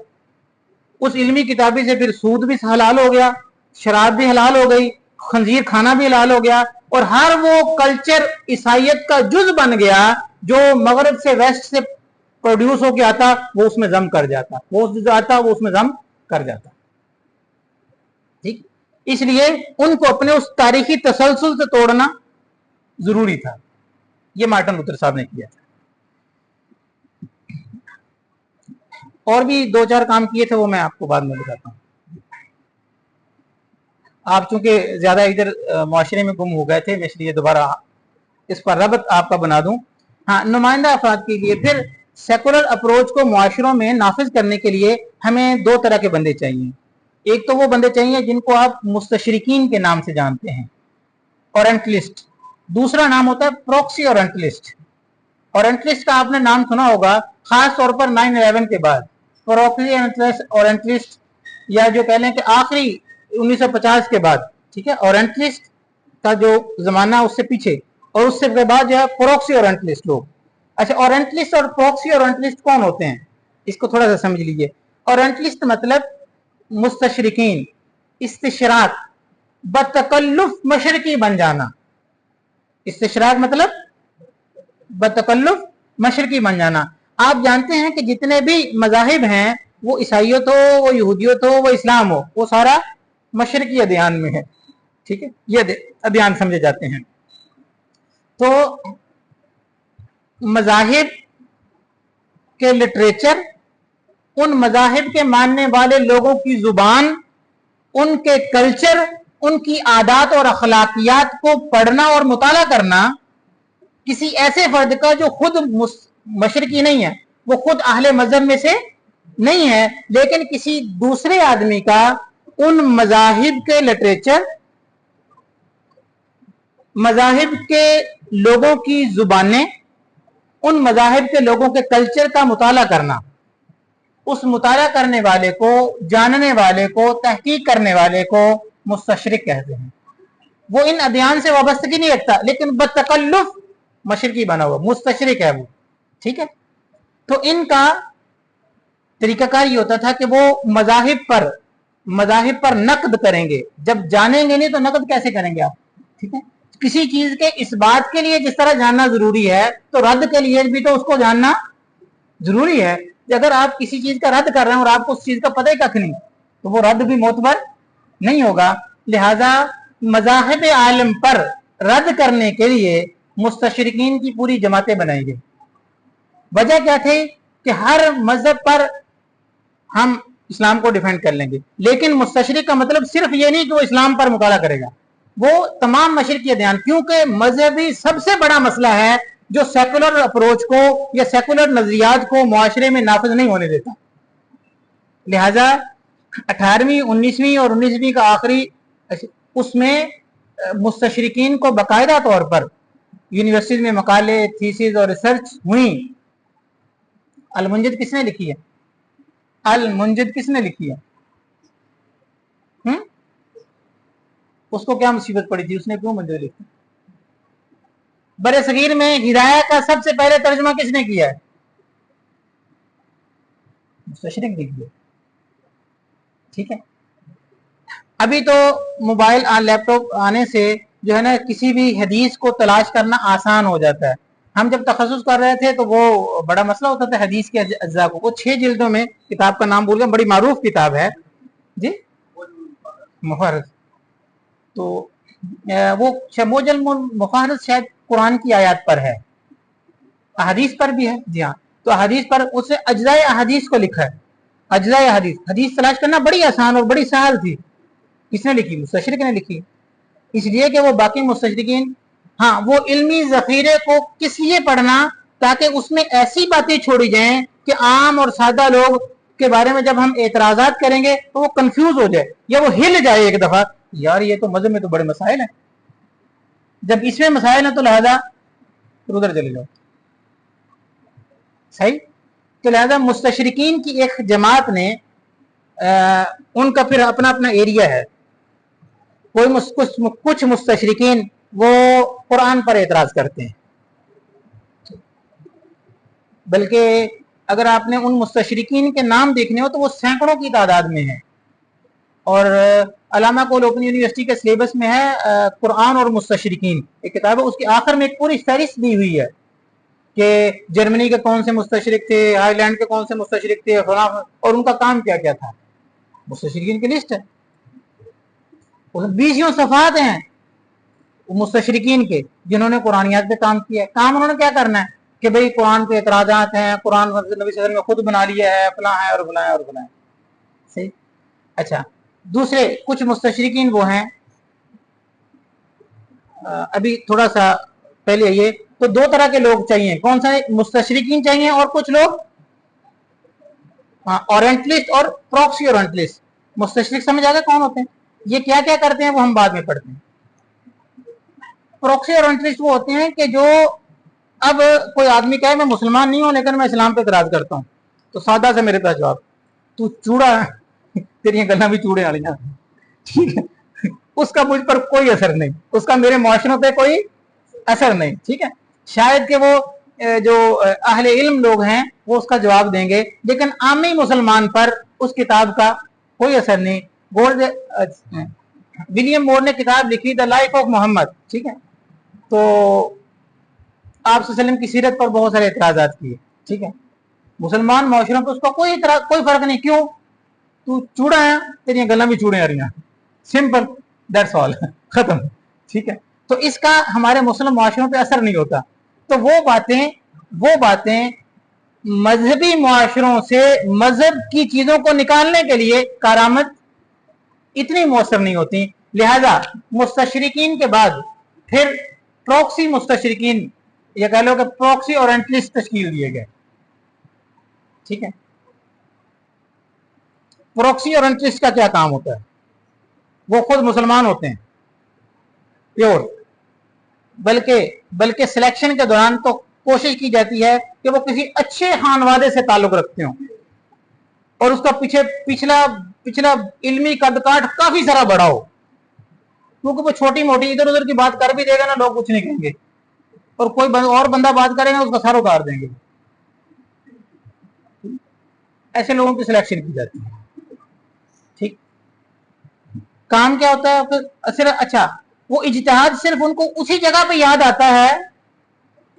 उस इल्मी किताबी से फिर सूद भी हलाल हो गया, शराब भी हलाल हो गई, खंजीर खाना भी हलाल हो गया, और हर वो कल्चर ईसाइयत का जुज बन गया जो मगरब से वेस्ट से प्रोड्यूस होकर आता वो उसमें जम कर जाता, वो जो आता वो उसमें जम कर जाता। ठीक, इसलिए उनको अपने उस तारीखी तसलसल से तोड़ना जरूरी था। ये मार्टिन लूथर साहब ने किया था। और भी 2-4 काम किए थे, वो मैं आपको बाद में बताता हूँ। आप चूंकि ज्यादा इधर मुआशरे में गुम हो गए थे, मैं इसलिए दोबारा इस पर रबत आपका बना दूं। हाँ, नुमाइंदा अफराद के लिए फिर सेकुलर अप्रोच को मुआशरों में नाफिज करने के लिए हमें 2 तरह के बंदे चाहिए। एक तो वो बंदे चाहिए जिनको आप मुस्तशरिकीन के नाम से जानते हैं, ओरेंटलिस्ट। दूसरा नाम होता है प्रॉक्सी ओरेंटलिस्ट। ओरेंटलिस्ट का आपने नाम सुना होगा, खास तौर पर 9/11 के बाद। प्रॉक्सी ओरेंटलिस्ट, या जो कह लें कि आखिरी 1950 के बाद, ठीक है, ओरेंटलिस्ट का जो जमाना उससे पीछे, और उससे के बाद जो है प्रॉक्सी ओरेंटलिस्ट लोग। अच्छा, ओरेंटलिस्ट और प्रॉक्सी ओरेंटलिस्ट कौन होते हैं, इसको थोड़ा सा समझ लीजिए। ओरेंटलिस्ट मतलब मुस्तशरिकीन, इस्तिशराक, बतकल्लुफ मशरकी बन जाना। इस्तिशराक मतलब बतकल्लुफ मशरकी बन जाना। आप जानते हैं कि जितने भी मजाहिब हैं, वो ईसाइयत हो, वो यहूदियत हो, वो इस्लाम हो, वो सारा मशरकी अध्ययन में है। ठीक है, ये अध्ययन समझे जाते हैं। तो मजाहिब के लिटरेचर, उन मजाहिब के मानने वाले लोगों की जुबान, उनके कल्चर, उनकी आदात और अखलाकियात को पढ़ना और मुताला करना किसी ऐसे फर्द का जो खुद मशरकी नहीं है, वो खुद अहले मजहब में से नहीं है, लेकिन किसी दूसरे आदमी का उन मजाहिब के लिटरेचर, मजाहिब के लोगों की जुबानें, उन मजाहिब के लोगों के कल्चर का मुताला करना, उस मुताला करने वाले को, जानने वाले को, तहकीक करने वाले को मुस्तशरिक कहते हैं। वो इन अध्ययन से वाबस्तगी नहीं रखता, लेकिन बतकल्लुफ मशरकी बना हुआ मुस्तशरिक है वो। ठीक है, तो इनका तरीकाकार ये होता था कि वो मजाहिब पर नकद करेंगे। जब जानेंगे नहीं तो नकद कैसे करेंगे आप। ठीक है, किसी चीज के इस बात के लिए जिस तरह जानना जरूरी है, तो रद्द के लिए भी तो उसको जानना जरूरी है। अगर आप किसी चीज का रद्द कर रहे हैं और आपको उस चीज का पता ही कख नहीं, तो वो रद्द भी मोतबर नहीं होगा। लिहाजा मजाहिब आलम पर रद्द करने के लिए मुस्तशरिकीन की पूरी जमातें बनाई गई। वजह क्या थी कि हर मजहब पर हम इस्लाम को डिफेंड कर लेंगे, लेकिन मुस्तशरिक का मतलब सिर्फ ये नहीं कि वो इस्लाम पर मुताला करेगा, वो तमाम मशरिकी अध्ययन, क्योंकि मजहबी सबसे बड़ा मसला है जो सेकुलर अप्रोच को या सेकुलर नजरियात को मुआशरे में नाफिज नहीं होने देता। लिहाजा 18वीं, 19वीं और 19वीं का आखिरी उसमें मुस्तशरिकीन को बाकायदा तौर पर यूनिवर्सिटी में मकाले, थीसिस और रिसर्च हुई। अल-मुंजिद किसने लिखी है? अल-मुंजिद किसने लिखी है? उसको क्या मुसीबत पड़ी थी, उसने क्यों मंजूरी लिखी? बड़े सगीर में हिदाया का सबसे पहले तर्जुमा किसने किया है? मुस्तशरिक ने किया। ठीक है, अभी तो मोबाइल लैपटॉप आने से जो है ना किसी भी हदीस को तलाश करना आसान हो जाता है। हम जब तखस्सुस कर रहे थे तो वो बड़ा मसला होता था हदीस के अज्जा को। वो 6 जिल्दों में, किताब का नाम भूल गया, बड़ी मारूफ किताब है जी, मुफर्रस। तो वो शमोजल मुफर्रस शायद कुरान की आयत पर है, अहदीस पर भी है। जी हाँ, तो अहदीस पर उसने अज्जाए अहदीस को लिखा है। अज्जाए अहदीस, हदीस तलाश करना बड़ी आसान और बड़ी सहल थी। किसने लिखी? मुस्तशरिक ने लिखी। इसलिए कि वो बाकी मुस्तशरिकीन, हाँ, वो इल्मी ज़ख़ीरे को किस लिए पढ़ना, ताकि उसमें ऐसी बातें छोड़ी जाएं कि आम और सादा लोग के बारे में जब हम एतराज़ात करेंगे तो वो कंफ्यूज हो जाए या वो हिल जाए एक दफा, यार ये तो मज़हब में तो बड़े मसाइल हैं, जब इसमें मसाइल हैं तो लिहाजा उधर चले जाओ। सही, तो लिहाजा मुस्तशरिकीन की एक जमात ने उनका फिर अपना अपना एरिया है। कुछ मुस्तशरिकीन वो कुरान पर एतराज करते हैं, बल्कि अगर आपने उन मुस्तशरिकीन के नाम देखने हो तो वो सैकड़ों की तादाद में है। और अलामा कोल ओपन यूनिवर्सिटी के सिलेबस में है कुरान और मुस्तशरिकीन, एक किताब है, उसके आखिर में एक पूरी फहरिस्त दी हुई है कि जर्मनी के कौन से मुस्तशरिक थे, आयरलैंड के कौन से मुस्तशरिक थे, और उनका काम क्या क्या था। मुस्तशरिकीन की लिस्ट है, 20 सफ़ात हैं मुस्तशरिकीन के जिन्होंने कुरानियात पे काम किया है। काम उन्होंने क्या करना है कि भाई कुरान पे एतराज़ात हैं, कुरान नबी सल्लल्लाहु अलैहि वसल्लम ने खुद बना लिया है, फला है और फला है और फला है। सही। अच्छा, दूसरे कुछ मुस्तशरिकीन वो हैं, अभी थोड़ा सा पहले ये तो 2 तरह के लोग चाहिए। कौन सा? मुस्तशरिकीन चाहिए और कुछ लोग ओरिएंटलिस्ट और प्रॉक्सी ओरिएंटलिस्ट। मुस्तशरिक समझ आ गया कौन होते हैं? ये क्या क्या करते हैं वो हम बाद में पढ़ते हैं। प्रॉक्सी ओरिएंटलिस्ट वो होते हैं कि जो, अब कोई आदमी कहे मैं मुसलमान नहीं हूं लेकिन मैं इस्लाम पे इतराज करता हूं, तो सादा से मेरे पास जवाब, तू चूड़ा है, तेरी गल्ला भी चूड़े वाली, ठीक है, उसका मुझ पर कोई असर नहीं, उसका मेरे मुआशरों पे कोई असर नहीं। ठीक है, शायद कि वो जो अहले इल्म लोग हैं वो उसका जवाब देंगे, लेकिन आमी मुसलमान पर उस किताब का कोई असर नहीं। विलियम मोर ने किताब लिखी द लाइफ ऑफ मोहम्मद, ठीक है, तो आप सल्लम की सीरत पर बहुत सारे एतराज़ात किए। ठीक है, मुसलमान माशरों पर उसका कोई फर्क नहीं। क्यों? तू चूड़ा है, तेरी गल्ला भी चूड़े आ रही हैं, सिंपल, दैट्स ऑल, खत्म। ठीक है, तो इसका हमारे मुस्लिम माशरों पे असर नहीं होता। तो वो बातें मजहबी माशरों से मजहब की चीजों को निकालने के लिए कारामद इतनी मौसर नहीं होती। लिहाजा मुस्तशरिकीन के बाद फिर प्रॉक्सी मुस्तशरिकीन, ये कह लो कि प्रॉक्सी ओरिएंटलिस्ट तश्कील दिए गए। ठीक है, प्रॉक्सी ओरिएंटलिस्ट का क्या काम होता है? वो खुद मुसलमान होते हैं प्योर, बल्कि सिलेक्शन के दौरान तो कोशिश की जाती है कि वो किसी अच्छे खानवादे से ताल्लुक रखते हो और उसका पिछला इल्मी कदकाठ काफी सारा बड़ा हो, क्योंकि वो छोटी मोटी इधर उधर की बात कर भी देगा ना, लोग कुछ नहीं कहेंगे, और कोई और बंदा बात करेगा उसका सर उतार देंगे। ऐसे लोगों की सिलेक्शन की जाती है। ठीक, काम क्या होता है फिर? अच्छा, वो इज्तिहाद सिर्फ उनको उसी जगह पे याद आता है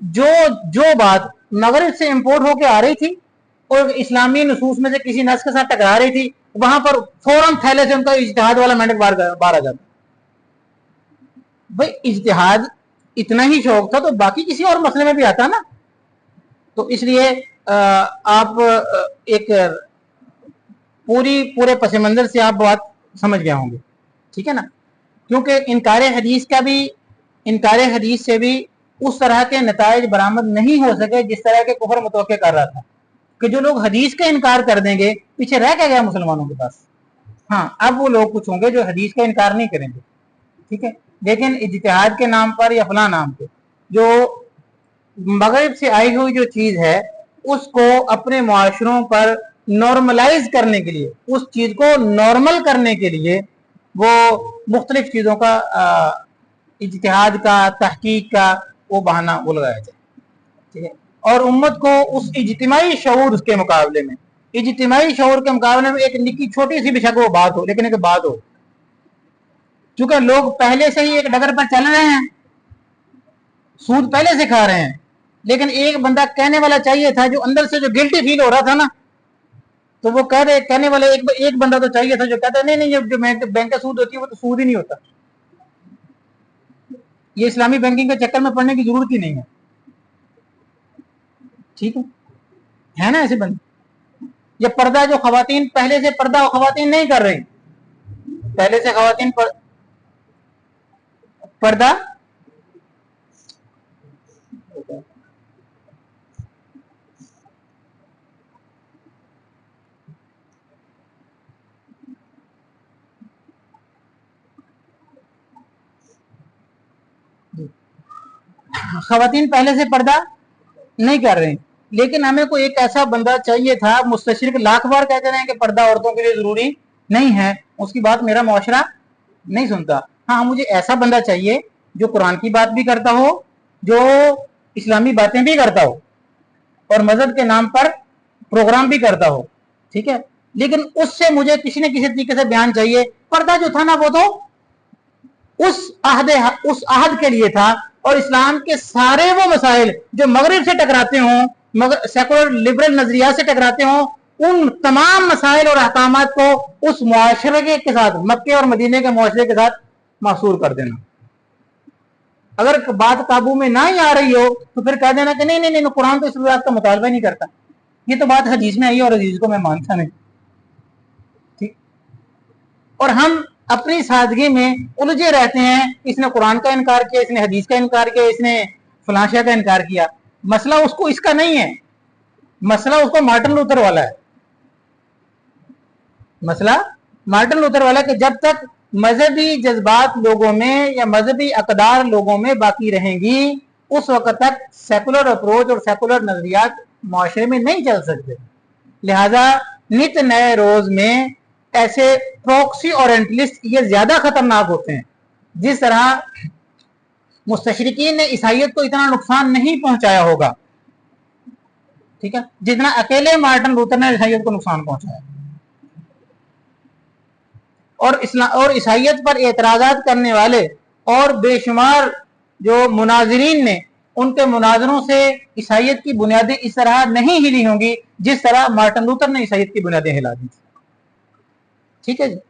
जो बात मगरिब से इंपोर्ट होके आ रही थी और इस्लामी नसूस में से किसी नस के साथ टकरा रही थी, वहां पर फौरन थैले से उनका इज्तिहाद वाला मेंढक बाहर आ जाता। भाई इज्तिहाद इतना ही शौक था तो बाकी किसी और मसले में भी आता ना। तो इसलिए आप एक पूरे पस मंजर से आप बात समझ गए होंगे। ठीक है ना, क्योंकि इनकार हदीस से भी उस तरह के नताइज बरामद नहीं हो सके जिस तरह के कुफर मुतवक्के कर रहा था कि जो लोग हदीस का इनकार कर देंगे, पीछे रह क्या गया मुसलमानों के पास? हाँ, अब वो लोग कुछ होंगे जो हदीस का इनकार नहीं करेंगे। ठीक है, लेकिन इज्तिहाद के नाम पर या फला नाम पे जो मगरिब से आई हुई जो चीज है उसको अपने मुआशरों पर नॉर्मलाइज करने के लिए, उस चीज को नॉर्मल करने के लिए वो मुख्तलिफ चीज़ों का इज्तिहाद का, तहकीक का वो बहाना वो लगाया जाए, ठीक है। और उम्मत को उस इज्तिमाई शऊर के मुकाबले में, इज्तिमाई शऊर के मुकाबले में एक निक्की छोटी सी बेशक वो बात हो, लेकिन एक बात हो, चूंकि लोग पहले से ही एक डगर पर चल रहे हैं, सूद पहले से खा रहे हैं, लेकिन एक बंदा कहने वाला चाहिए था, जो अंदर से जो गिल्टी फील हो रहा था ना, तो वो कहने वाले एक बंदा तो चाहिए था जो कहता नहीं नहीं, जो बैंक का सूद होती है वो तो सूद ही नहीं होता, ये इस्लामी बैंकिंग के चक्कर में पड़ने की जरूरत ही नहीं है, ठीक है ना ऐसे बंदे। ये पर्दा जो खवातीन पहले से पर्दा खवातीन नहीं कर रही, पहले से खवातीन पर्दा खवातीन पहले से पर्दा नहीं कर रहे, लेकिन हमें कोई एक ऐसा बंदा चाहिए था, मुस्तशरिक लाख बार कहते रहे कि पर्दा औरतों के लिए जरूरी नहीं है, उसकी बात मेरा मुआशरा नहीं सुनता। हाँ, मुझे ऐसा बंदा चाहिए जो कुरान की बात भी करता हो, जो इस्लामी बातें भी करता हो, और मजहब के नाम पर प्रोग्राम भी करता हो, ठीक है, लेकिन उससे मुझे किसी न किसी तरीके से बयान चाहिए। पर्दा जो था ना वो तो उस आहद के लिए था, और इस्लाम के सारे वो मसाइल जो मगरिब से टकराते हों, मगर सेकुलर लिबरल नजरिया से टकराते हों, उन तमाम मसाइल और अहकामात को उस मुआशरे के साथ, मक्के और मदीने के मुआशरे के साथ मासूर कर देना। अगर बात काबू में ना ही आ रही हो तो फिर कह देना कि नहीं नहीं नहीं, कुरान तो इस बात का मुतालबा नहीं करता, ये तो बात हदीस में आई है और हदीस को मैं मानता नहीं, ठीक। और हम अपनी सादगी में उलझे रहते हैं, इसने कुरान का इनकार किया, इसने हदीस का इनकार किया, इसने फलाशा का इनकार किया। मसला उसको इसका नहीं है, मसला उसको मार्टिन लूथर वाला है, मसला मार्टिन लूथर वाला कि जब तक मजहबी जज्बात लोगों में या मजहबी अकदार लोगों में बाकी रहेंगी, उस वक्त तक सेकुलर अप्रोच और सेकुलर नजरियात माशरे में नहीं चल सकते। लिहाजा नित नए रोज में ऐसे प्रॉक्सी ओरिएंटलिस्ट ये ज्यादा खतरनाक होते हैं। जिस तरह मुस्तशरिकीन ने ईसाइयत को इतना नुकसान नहीं पहुंचाया होगा, ठीक है, जितना अकेले मार्टिन लूथर ने ईसाइयत को नुकसान पहुंचाया। और ईसाइयत पर एतराजात करने वाले और बेशुमार जो मुनाजरीन ने, उनके मुनाजरों से ईसाइयत की बुनियादें इस तरह नहीं हिली होंगी जिस तरह मार्टिन लूथर ने ईसाइयत की बुनियादें हिला दी, ठीक है जी।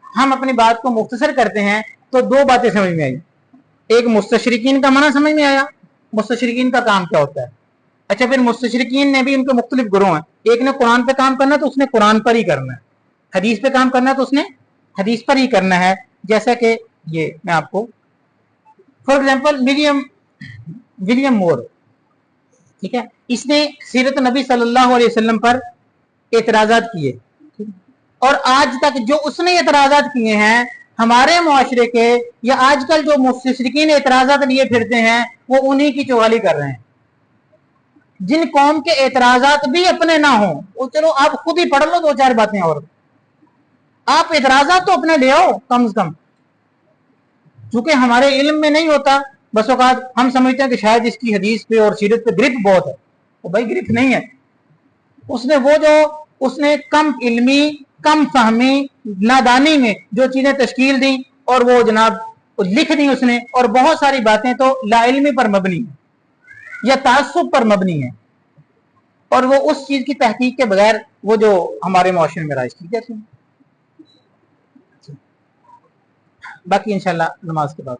हम अपनी बात को मुख्तसर करते हैं तो दो बातें समझ में आई। एक, मुस्तशरिकीन का मना समझ में आया, मुस्तशरिकीन का काम क्या होता है। अच्छा, फिर मुस्तशरिकीन ने भी उनके मुख्तलिफ गुरोह हैं, एक ने कुरान पे काम करना तो उसने कुरान पर ही करना है, हदीस पे काम करना तो उसने हदीस पर ही करना है। जैसा कि ये मैं आपको फॉर एग्जांपल विलियम मोर, ठीक है, इसने सीरत नबी सल्लल्लाहु अलैहि वसल्लम पर एतराजात किए, और आज तक जो उसने एतराजात किए हैं हमारे मुआशरे के, या आजकल जो मुस्तशरिकीन एतराजात लिए फिरते हैं, वो उन्हीं की चौगाली कर रहे हैं। जिन कौम के एतराजात भी अपने ना हो, वो चलो आप खुद ही पढ़ लो दो चार बातें, और आप एतराजात तो अपने ले आओ कम से कम। चूंकि हमारे इल्म में नहीं होता, बस औकात हम समझते हैं कि शायद इसकी हदीस पे और सीरत पे ग्रिप बहुत है, वो भाई ग्रिप नहीं है। उसने कम इल्मी, कम फहमी, नादानी में जो चीजें तश्कील दी और वो जनाब लिख दी उसने, और बहुत सारी बातें तो लाइल्मी पर मबनी है या तासुब पर मबनी है, और वो उस चीज की तहकीक के बगैर वो जो हमारे मुआशरे में राइज की जाती है। बाकी इंशाल्लाह नमाज के बाद